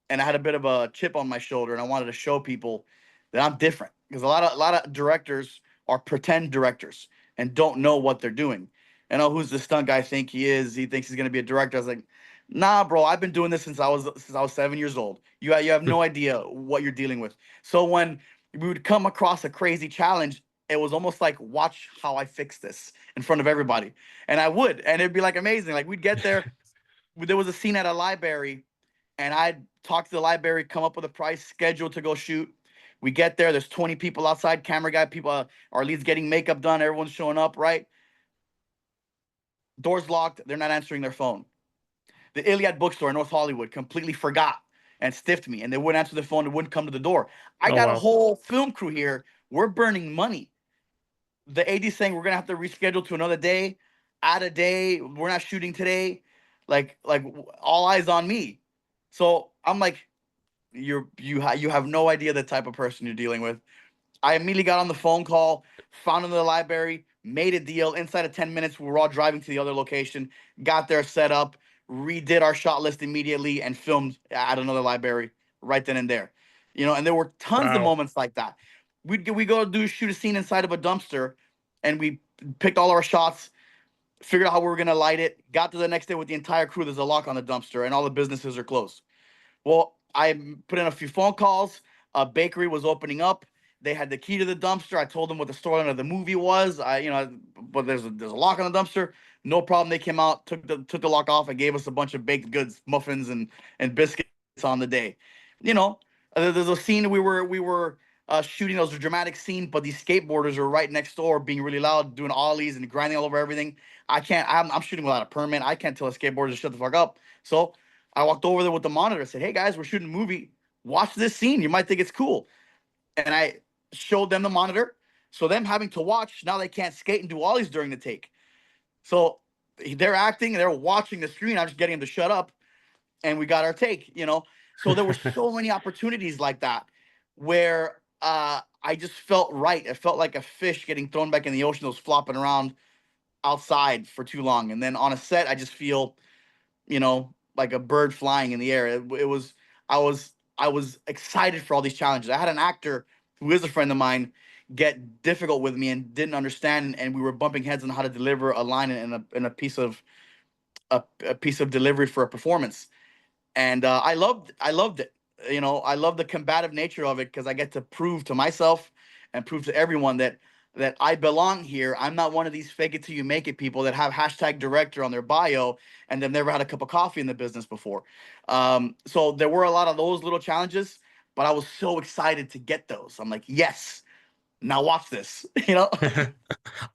and I had a bit of a chip on my shoulder, and I wanted to show people that I'm different because a lot of directors are pretend directors and don't know what they're doing. And oh, who's the stunt guy think he is? He thinks he's gonna be a director. I was like, nah, bro, I've been doing this since I was 7 years old. You have no idea what you're dealing with. So when we would come across a crazy challenge, it was almost like watch how I fix this in front of everybody, and I would, and it'd be like amazing. Like we'd get there. There was a scene at a library and I'd talk to the library, come up with a price, schedule to go shoot. We get there, there's 20 people outside, camera guy, people, our leads getting makeup done, everyone's showing up, right? Doors locked, they're not answering their phone. The Iliad bookstore in North Hollywood completely forgot and stiffed me, and they wouldn't answer the phone, they wouldn't come to the door. I Oh got a wow. whole film crew here, we're burning money. The AD saying we're gonna have to reschedule to another day, add a day, we're not shooting today, like all eyes on me. So I'm like, you have no idea the type of person you're dealing with. I immediately got on the phone call, found him in the library, made a deal. Inside of 10 minutes, we were all driving to the other location, got there, set up, redid our shot list immediately, and filmed at another library right then and there. And there were tons of Wow. moments like that. We go do shoot a scene inside of a dumpster, and we picked all our shots, figured out how we were gonna light it. Got to the next day with the entire crew. There's a lock on the dumpster, and all the businesses are closed. Well, I put in a few phone calls. A bakery was opening up. They had the key to the dumpster. I told them what the storyline of the movie was. But there's a lock on the dumpster. No problem. They came out, took the lock off, and gave us a bunch of baked goods, muffins and biscuits on the day. You know, there's a scene we were shooting. That was a dramatic scene, but these skateboarders were right next door, being really loud, doing ollies and grinding all over everything. I can't. I'm shooting without a permit. I can't tell a skateboarder to shut the fuck up. So I walked over there with the monitor, said, "Hey guys, we're shooting a movie. Watch this scene. You might think it's cool." And I showed them the monitor. So them having to watch, now they can't skate and do ollies during the take. So they're acting, they're watching the screen. I'm just getting them to shut up, and we got our take. So there were so many opportunities like that where I just felt right. It felt like a fish getting thrown back in the ocean that was flopping around outside for too long. And then on a set, I just feel like a bird flying in the air. I was excited for all these challenges. I had an actor who is a friend of mine get difficult with me and didn't understand, and we were bumping heads on how to deliver a line in a piece of a piece of delivery for a performance. And I loved it. I love the combative nature of it because I get to prove to myself and prove to everyone that I belong here. I'm not one of these fake it till you make it people that have hashtag director on their bio and they've never had a cup of coffee in the business before. So there were a lot of those little challenges, but I was so excited to get those. I'm like, yes, now watch this.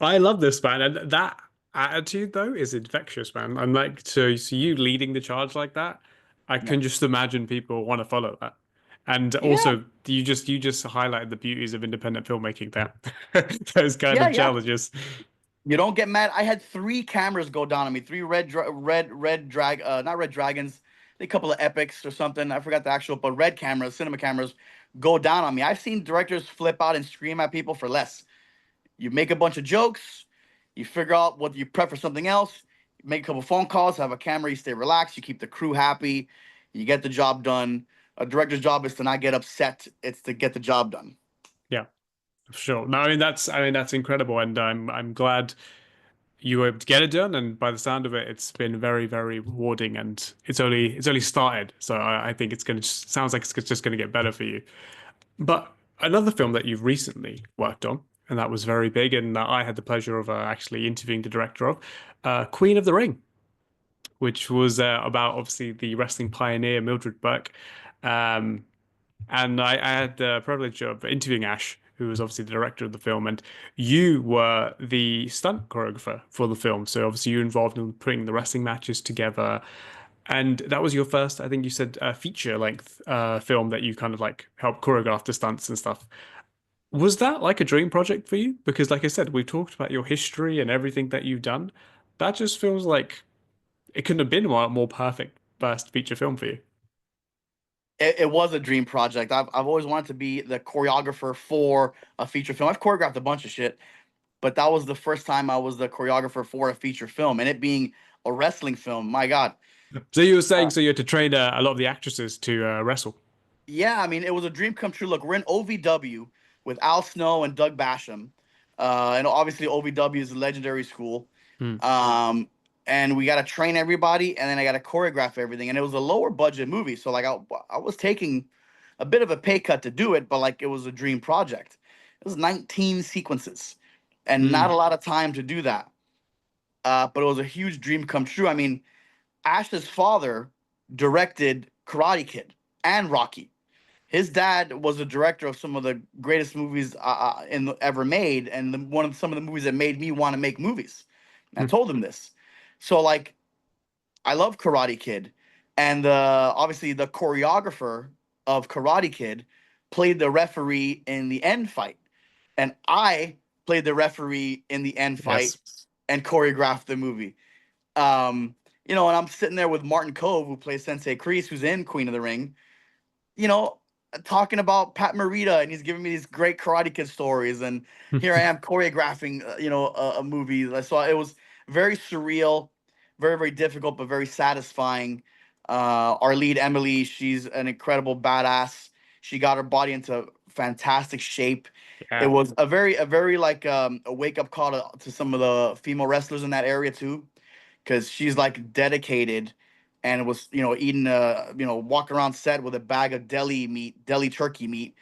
I love this, man. And that attitude, though, is infectious, man. I'm like, so you leading the charge like that, I Yeah, can just imagine people want to follow that. And yeah, also, you just highlighted the beauties of independent filmmaking there. Those kind yeah, of yeah. challenges. You don't get mad. I had three cameras go down on me. Three red drag, not red dragons, a couple of epics or something. I forgot the actual, but red cameras, cinema cameras, go down on me. I've seen directors flip out and scream at people for less. You make a bunch of jokes, you figure out what you prep for something else, you make a couple phone calls, have a camera, you stay relaxed, you keep the crew happy, you get the job done. A director's job is to not get upset; it's to get the job done. Yeah, sure. No, I mean that's incredible, and I'm glad you were able to get it done. And by the sound of it, it's been very, very rewarding, and it's only started. So I think it's gonna sounds like it's just gonna get better for you. But another film that you've recently worked on and that was very big. And I had the pleasure of actually interviewing the director of Queen of the Ring, which was about obviously the wrestling pioneer Mildred Burke. Um, and I had the privilege of interviewing Ash, who was obviously the director of the film, and you were the stunt choreographer for the film. So obviously you're involved in putting the wrestling matches together, and that was your first, I think you said, feature length film that you kind of like helped choreograph the stunts and stuff. Was that like a dream project for you? Because like I said, we've talked about your history and everything that you've done. That just feels like it couldn't have been a more perfect first feature film for you. It was a dream project. I've always wanted to be the choreographer for a feature film. I've choreographed a bunch of shit, but that was the first time I was the choreographer for a feature film, and it being a wrestling film. My God. So you were saying Uh, so you had to train a lot of the actresses to wrestle. yeah, I mean, it was a dream come true. Look, we're in OVW with Al Snow and Doug Basham, and obviously OVW is a legendary school. Hmm. Um, and we got to train everybody, and then I got to choreograph everything. And it was a lower budget movie, so like I was taking a bit of a pay cut to do it, but like it was a dream project. It was 19 sequences, and not a Hmm. lot of time to do that. But it was a huge dream come true. I mean, Ash's father directed Karate Kid and Rocky. His dad was the director of some of the greatest movies ever made, and one of some of the movies that made me want to make movies. And I Hmm. told him this. So like, I love Karate Kid, and obviously the choreographer of Karate Kid played the referee in the end fight, and I played the referee in the end fight Yes. and choreographed the movie. You know, and I'm sitting there with Martin Kove, who plays Sensei Kreese, who's in Queen of the Ring, you know, talking about Pat Morita, and he's giving me these great Karate Kid stories, and here I am choreographing, a movie. So it was very surreal, very difficult, but very satisfying. Our lead Emily, she's an incredible badass. She got her body into fantastic shape. It Yeah. was a very like a wake up call to some of the female wrestlers in that area too, because she's like dedicated and was eating walking around set with a bag of deli turkey meat,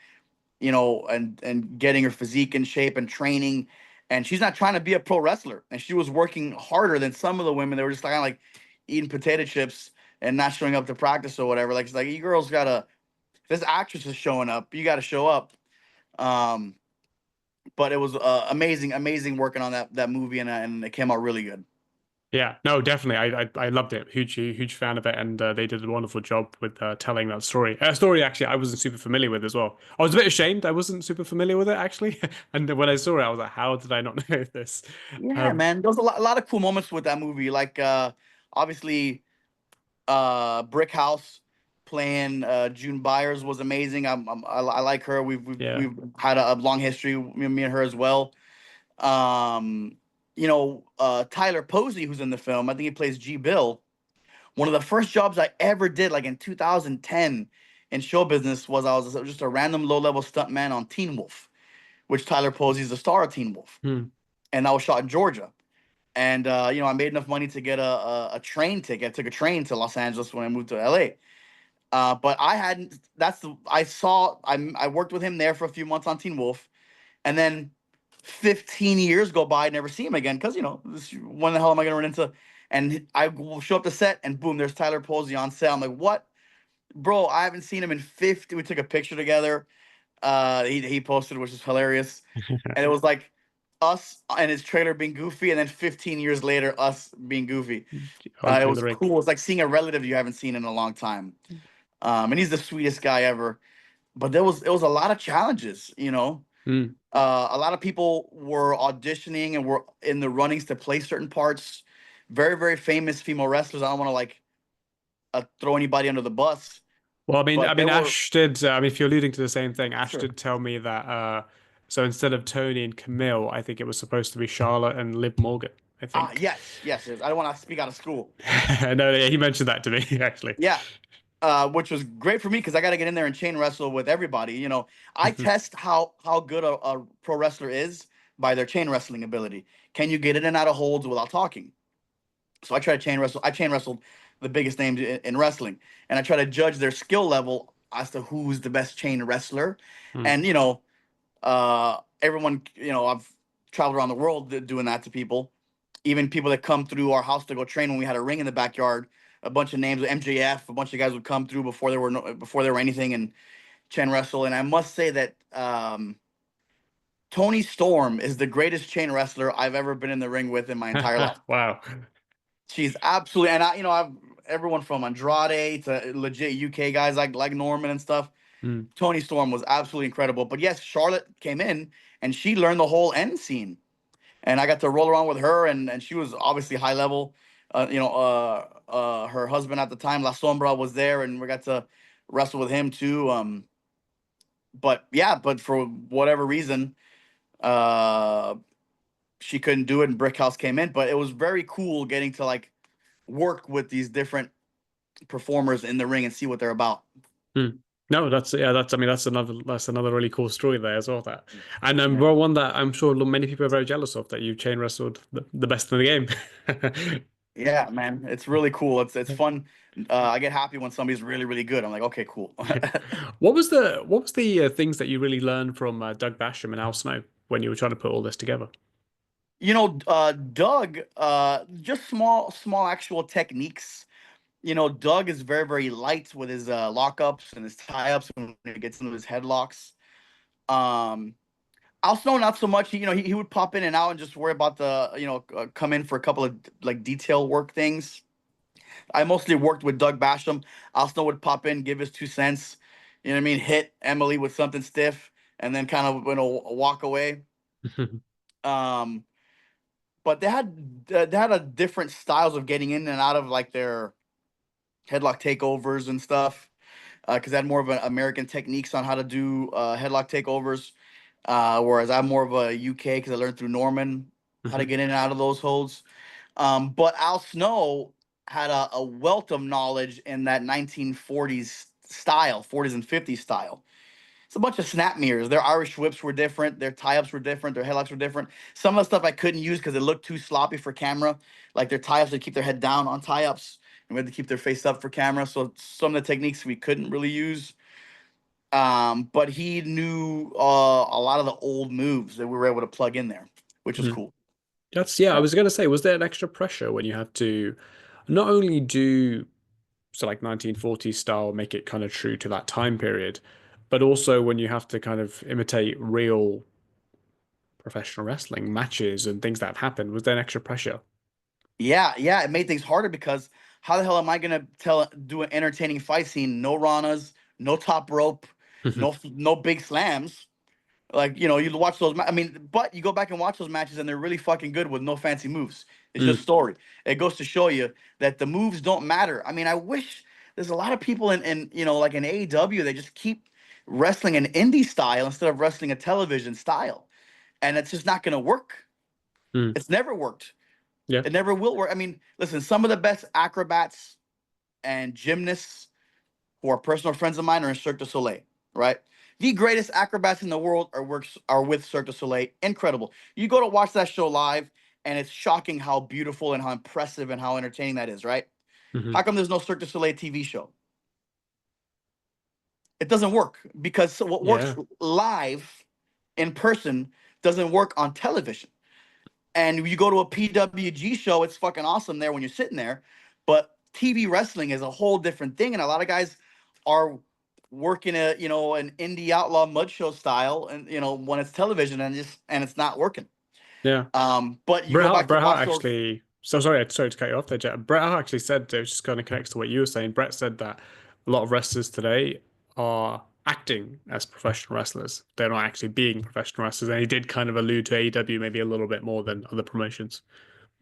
and getting her physique in shape and training, and she's not trying to be a pro wrestler, and she was working harder than some of the women. They were just kind of like eating potato chips and not showing up to practice or whatever. Like, it's like, you girls gotta, if this actress is showing up, you gotta show up. um but it was amazing working on that movie, and it came out really good. Yeah, no, definitely. I loved it. Huge fan of it, and they did a wonderful job with telling that story. A story actually I wasn't super familiar with as well. I was a bit ashamed I wasn't super familiar with it actually, and then when I saw it, I was like, how did I not know this? Yeah, Um, man. There was a lot of cool moments with that movie. Like, obviously, Brick House playing June Byers was amazing. I like her. yeah, We've had a long history, me and her as well. Tyler Posey, who's in the film, I think he plays G Bill. One of the first jobs I ever did, like in 2010 in show business, was I was just a random low level stuntman on Teen Wolf, which Tyler Posey is the star of Teen Wolf, hmm, and that was shot in Georgia. And I made enough money to get a train ticket. I took a train to Los Angeles when I moved to LA. But I hadn't. I worked with him there for a few months on Teen Wolf, and then 15 years go by, I never see him again, because when the hell am I gonna run into? And I will show up to set, and boom, there's Tyler Posey on set. I'm like, what, bro? I haven't seen him in 50. We took a picture together. He posted, which is hilarious, and it was like us and his trailer being goofy, and then 15 years later, us being goofy. on It King of was the Ring. cool. It's like seeing a relative you haven't seen in a long time. And he's the sweetest guy ever. But it was a lot of challenges. Hmm. A lot of people were auditioning and were in the runnings to play certain parts. Very famous female wrestlers. I don't want to like throw anybody under the bus, Well, I but mean, there were. Ash did. I mean, if you're alluding to the same thing, Ash Sure. did tell me that. So instead of Tony and Camille, I think it was supposed to be Charlotte and Liv Morgan. I think. Yes. I don't want to speak out of school. No, yeah, he mentioned that to me actually. Yeah, which was great for me because I got to get in there and chain wrestle with everybody. I test how good a pro wrestler is by their chain wrestling ability. Can you get in and out of holds without talking? So I try to chain wrestle. I chain wrestled the biggest names in wrestling, and I try to judge their skill level as to who's the best chain wrestler. Hmm. And everyone, I've traveled around the world doing that to people, even people that come through our house to go train when we had a ring in the backyard. A bunch of names, MJF, a bunch of guys would come through before there were anything and chain wrestle. And I must say that Tony Storm is the greatest chain wrestler I've ever been in the ring with in my entire life. Wow. She's absolutely, and I've everyone from Andrade to legit UK guys like Norman and stuff. Mm. Tony Storm was absolutely incredible. But yes, Charlotte came in and she learned the whole end scene, and I got to roll around with her, and she was obviously high level. Her husband at the time, La Sombra, was there, and we got to wrestle with him too. But for whatever reason, she couldn't do it, and Brickhouse came in. But it was very cool getting to like work with these different performers in the ring and see what they're about. Mm. No, that's I mean, that's another really cool story there as well. That, and one that I'm sure many people are very jealous of, that you chain wrestled the best in the game. Yeah, man, it's really cool. It's fun. I get happy when somebody's really, really good. I'm like, okay, cool. What was the things that you really learned from Doug Basham and Al Snow when you were trying to put all this together? Doug, just small actual techniques. Doug is very, very light with his lockups and his tie-ups when he gets into his headlocks. Al Snow, not so much. He would pop in and out and just worry about come in for a couple of like detail work things. I mostly worked with Doug Basham. Al Snow would pop in, give his 2 cents. You know what I mean? Hit Emily with something stiff, and then kind of walk away. Um, but they had a different styles of getting in and out of like their headlock takeovers and stuff, because I had more of an American techniques on how to do headlock takeovers, whereas I'm more of a UK because I learned through Norman how to get in and out of those holds. But Al Snow had a wealth of knowledge in that 1940s style, 40s and 50s style. It's a bunch of snap mirrors. Their Irish whips were different. Their tie-ups were different. Their headlocks were different. Some of the stuff I couldn't use because it looked too sloppy for camera. Like their tie-ups, they keep their head down on tie-ups, and we had to keep their face up for camera. So some of the techniques we couldn't really use. But he knew a lot of the old moves that we were able to plug in there, which was cool. I was going to say, was there an extra pressure when you had to not only do like 1940s style, make it kind of true to that time period, but also when you have to kind of imitate real professional wrestling matches and things that have happened? Was there an extra pressure? Yeah, it made things harder because how the hell am I gonna do an entertaining fight scene? No ranas, no top rope, no big slams. Like, you watch those. But you go back and watch those matches, and they're really fucking good with no fancy moves. It's just story. It goes to show you that the moves don't matter. I wish there's a lot of people in like in AEW, they just keep wrestling an indie style instead of wrestling a television style, and it's just not gonna work. It's never worked. Yeah. It never will work. Listen, some of the best acrobats and gymnasts who are personal friends of mine are in Cirque du Soleil, right? The greatest acrobats in the world are with Cirque du Soleil. Incredible. You go to watch that show live, and it's shocking how beautiful and how impressive and how entertaining that is, right? How come there's no Cirque du Soleil TV show? It doesn't work because what works live in person doesn't work on television. And you go to a PWG show, it's fucking awesome there when you're sitting there. But TV wrestling is a whole different thing. And a lot of guys are working an indie outlaw mud show style, and when it's television and it's not working. Yeah. But you go back to watch actually. So sorry to cut you off there, Jett. Brett Hart actually said, it just kind of connects to what you were saying. Brett said that a lot of wrestlers today are acting as professional wrestlers. They're not actually being professional wrestlers. And he did kind of allude to AEW maybe a little bit more than other promotions.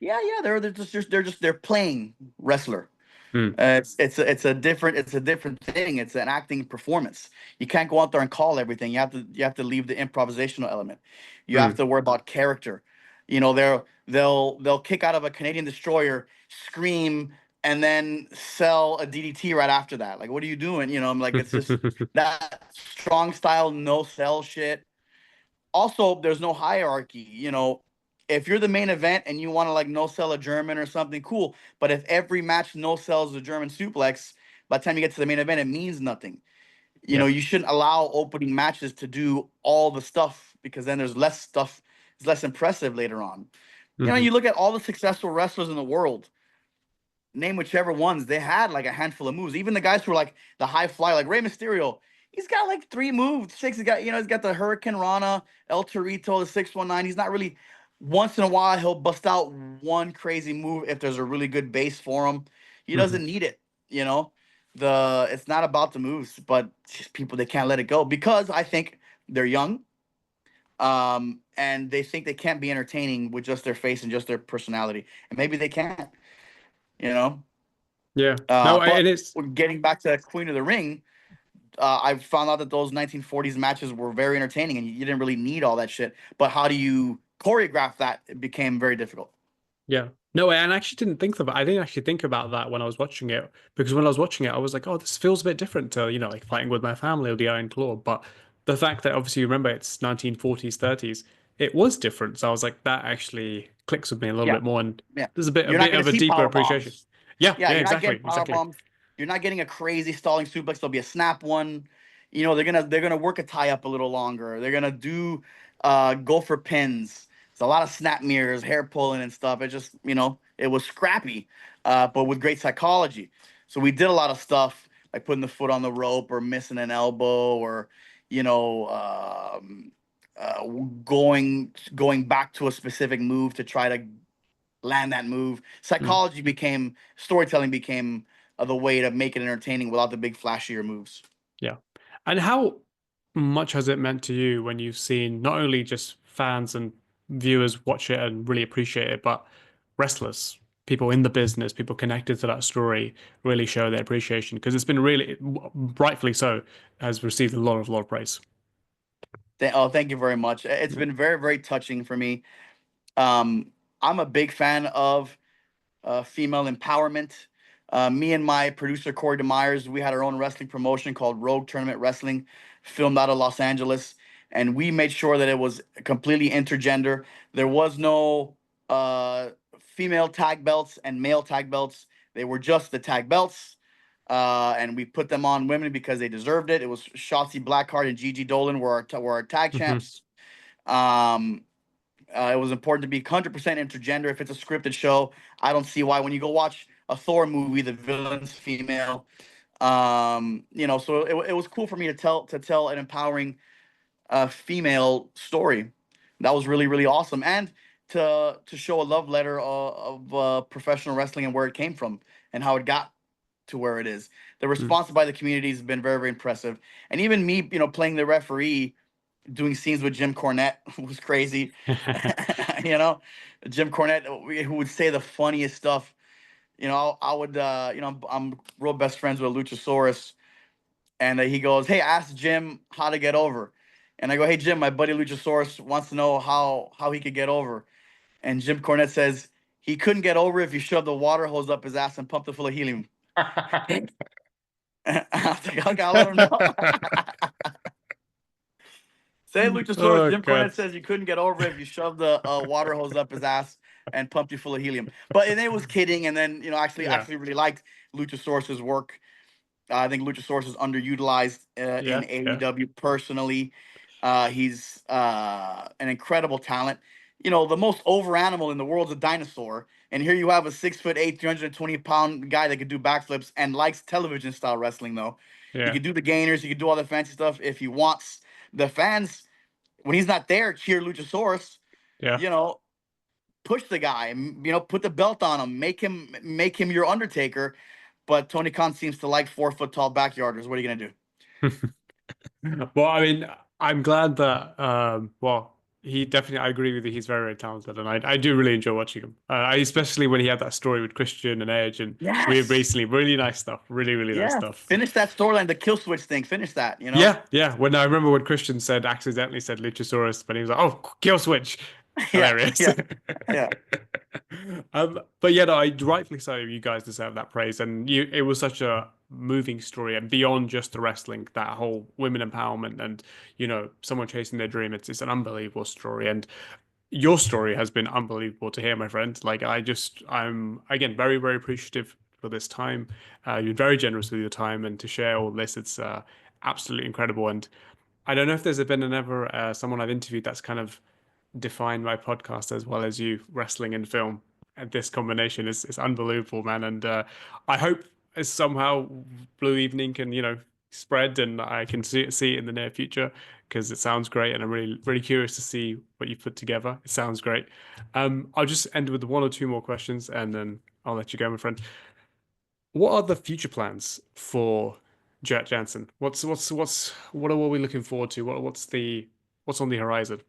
Yeah, they're playing wrestler. It's a different thing. It's an acting performance. You can't go out there and call everything. You have to leave the improvisational element. You have to worry about character. They'll kick out of a Canadian destroyer, scream, and then sell a DDT right after that. Like, what are you doing? I'm like, it's just that strong style, no sell shit. Also, there's no hierarchy. If you're the main event and you want to like no sell a German or something, cool. But if every match no sells a German suplex, by the time you get to the main event, it means nothing. You shouldn't allow opening matches to do all the stuff because then there's less stuff, it's less impressive later on. You know, Hmm. you look at all the successful wrestlers in the world, name whichever ones, they had like a handful of moves. Even the guys who were like the high fly, like Rey Mysterio, he's got like three moves, six. He's got the Hurricane Rana, El Torito, the 619. He's not really. Once in a while, he'll bust out one crazy move if there's a really good base for him. He Hmm. doesn't need it, you know. It's not about the moves, but just people, they can't let it go because I think they're young, and they think they can't be entertaining with just their face and just their personality, and maybe they can't, you know. Yeah. No, But and it's getting back to Queen of the Ring, I found out that those 1940s matches were very entertaining, and you didn't really need all that shit. But how do you choreograph that? It became very difficult. yeah. No, and I actually didn't think of it. I didn't actually think about that when I was watching it because when I was watching it, I was like, oh, this feels a bit different to, like fighting with my family or the Iron Claw. But the fact that obviously you remember it's 1940s, 30s, it was different. So I was like, that actually clicks with me a little Yeah, bit more, and yeah. there's a You're not bit going of to a see deeper power appreciation. bombs. Yeah, Yeah, yeah, you're not exactly, getting power exactly. bombs. You're not getting a crazy stalling suplex. There'll be a snap one. You know, they're gonna work a tie up a little longer. They're gonna do go for pins. It's a lot of snap mirrors, hair pulling and stuff. It just, it was scrappy, but with great psychology. So we did a lot of stuff like putting the foot on the rope or missing an elbow or, you know, uh, going back to a specific move to try to land that move. Mm, Storytelling became the way to make it entertaining without the big flashier moves. yeah. And how much has it meant to you when you've seen not only just fans and viewers watch it and really appreciate it, but wrestlers, people in the business, people connected to that story really show their appreciation? Because it's been really, rightfully so, has received a lot of praise. Thank you very much. It's Yeah. been very, very touching for me. Um, I'm a big fan of female empowerment. Me and my producer Corey DeMeyers, we had our own wrestling promotion called Rogue Tournament Wrestling, filmed out of Los Angeles, and we made sure that it was completely intergender. There was no uh, female tag belts and male tag belts. They were just the tag belts, and we put them on women because they deserved it. It was Shotzi Blackheart and Gigi Dolan were our tag Hmm. champs. Um, it was important to be 100% intergender. If it's a scripted show, I don't see why. When you go watch a Thor movie, the villain's female. So it was cool for me to tell an empowering female story. That was really really awesome, and to show a love letter of professional wrestling and where it came from and how it got to where it is. The Mm. response by the community has been very very impressive, and even me, playing the referee doing scenes with Jim Cornette was crazy. you know, Jim Cornette, who would say the funniest stuff. I would, I'm real best friends with Luchasaurus, and he goes, "Hey, ask Jim how to get over," and I go, "Hey, Jim, my buddy Luchasaurus wants to know how he could get over," and Jim Cornette says he couldn't get over if you shoved a water hose up his ass and pumped it full of helium. I was like, okay, I'll let him know. Say Luchasaurus, Oh Jim Cornette God. says you couldn't get over it if you shoved a water hose up his ass and pumped you full of helium. But and it was kidding, and then Yeah. actually really liked Luchasaurus's work. I think Luchasaurus is underutilized in Yeah. Yeah. AEW personally. He's an incredible talent. The most over animal in the world's a dinosaur, and here you have a 6'8", 320-pound guy that could do backflips and likes television style wrestling. Though he Yeah. could do the gainers, he could do all the fancy stuff if he wants. The fans, when he's not there, cheer Luchasaurus. Yeah. You know, push the guy. Put the belt on him. Make him your Undertaker. But Tony Khan seems to like 4 foot tall backyarders. What are you gonna do? Well, I mean, I'm glad that well, he definitely I agree with you, he's very, very talented and I do really enjoy watching him. Especially when he had that story with Christian and Edge and we had Yes. recently really nice stuff. Really, really nice Yeah. stuff. Finish that storyline, the kill switch thing. Finish that. Yeah, yeah. When I remember when Christian said accidentally said Luchasaurus, but he was like, "Oh, kill switch." Yeah. Hilarious. Yeah. Yeah. But yeah, no, rightfully so. You guys deserve that praise, and it was such a moving story, and beyond just the wrestling, that whole women empowerment, and someone chasing their dream. It's an unbelievable story, and your story has been unbelievable to hear, my friend. Like, I'm again very, very appreciative for this time. You're very generous with your time, and to share all this, it's absolutely incredible. And I don't know if there's been ever someone I've interviewed that's kind of defined my podcast as well as you, wrestling and film. And this combination is unbelievable, man. And I hope somehow Blue Evening can, spread and I can see it in the near future because it sounds great. And I'm really, really curious to see what you put together. It sounds great. I'll just end with one or two more questions and then I'll let you go, my friend. What are the future plans for Jett Jansen? What are we looking forward to? What's on the horizon?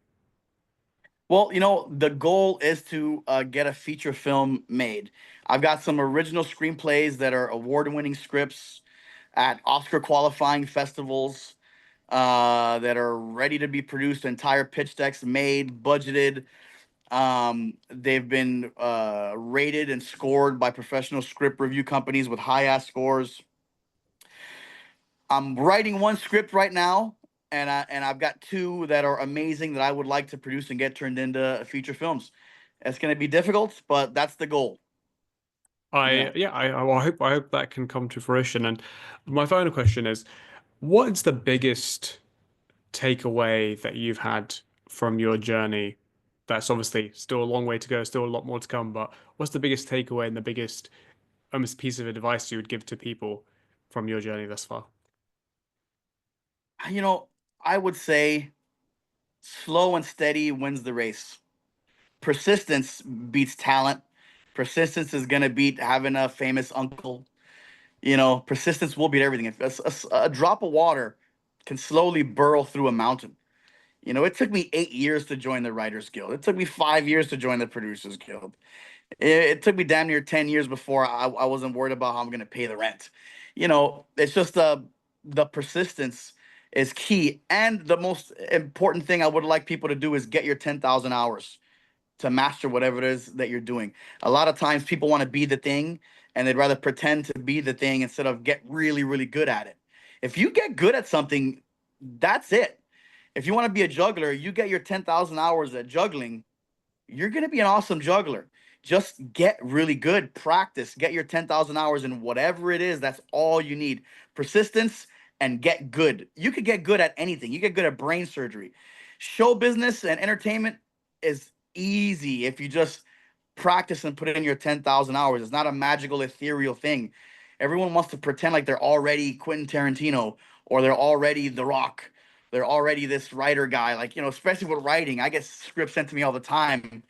Well, the goal is to get a feature film made. I've got some original screenplays that are award-winning scripts at Oscar qualifying festivals that are ready to be produced. Entire pitch decks made, budgeted. They've been rated and scored by professional script review companies with high-ass scores. I'm writing one script right now, and I've got two that are amazing that I would like to produce and get turned into feature films. It's going to be difficult, but that's the goal. Yeah. I hope that can come to fruition. And my final question is, what is the biggest takeaway that you've had from your journey? That's obviously still a long way to go, still a lot more to come, but what's the biggest takeaway and the biggest almost piece of advice you would give to people from your journey thus far? I would say slow and steady wins the race. Persistence beats talent. Persistence is going to beat having a famous uncle. Persistence will beat everything. If a drop of water can slowly burrow through a mountain. It took me 8 years to join the Writers Guild. It took me 5 years to join the Producers Guild. It took me damn near 10 years before I wasn't worried about how I'm going to pay the rent. It's just the persistence is key. And the most important thing I would like people to do is get your 10,000 hours to master whatever it is that you're doing. A lot of times people want to be the thing and they'd rather pretend to be the thing instead of get really, really good at it. If you get good at something, that's it. If you want to be a juggler, you get your 10,000 hours at juggling, you're going to be an awesome juggler. Just get really good, practice, get your 10,000 hours in whatever it is. That's all you need. Persistence and get good. You could get good at anything. You get good at brain surgery. Show business and entertainment is easy if you just practice and put in your 10,000 hours. It's not a magical, ethereal thing. Everyone wants to pretend like they're already Quentin Tarantino or they're already The Rock. They're already this writer guy. Like, especially with writing, I get scripts sent to me all the time.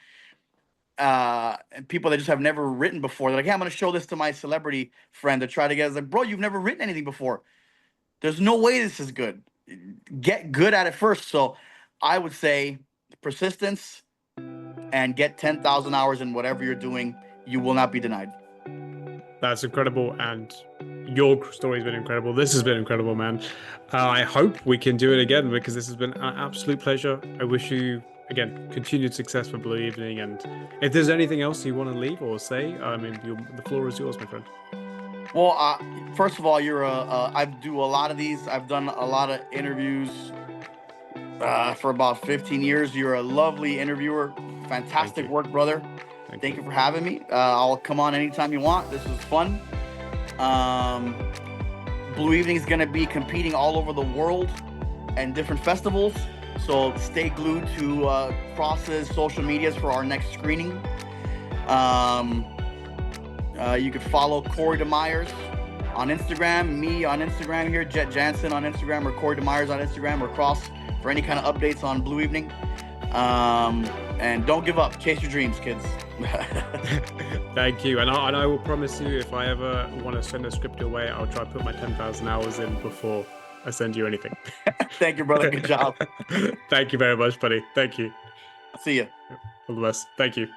And people that just have never written before. They're like, hey, I'm going to show this to my celebrity friend to try to get. It's like, bro, you've never written anything before. There's no way this is good. Get good at it first. So I would say persistence and get 10,000 hours in whatever you're doing. You will not be denied. That's incredible. And your story's been incredible. This has been incredible, man. I hope we can do it again because this has been an absolute pleasure. I wish you, again, continued success for Blue Evening. And if there's anything else you want to leave or say, the floor is yours, my friend. Well, first of all, I do a lot of these. I've done a lot of interviews for about 15 years. You're a lovely interviewer. Fantastic work, brother. Thank you for having me. I'll come on anytime you want. This was fun. Blue Evening is going to be competing all over the world and different festivals. So stay glued to Kross's social medias for our next screening. You can follow Corey DeMeyers on Instagram, me on Instagram here, Jett Jansen on Instagram, or Corey DeMeyers on Instagram, or Kross for any kind of updates on Blue Evening. And don't give up. Chase your dreams, kids. Thank you. And I will promise you, if I ever want to send a script your way, I'll try to put my 10,000 hours in before I send you anything. Thank you, brother. Good job. Thank you very much, buddy. Thank you. See you. All the best. Thank you.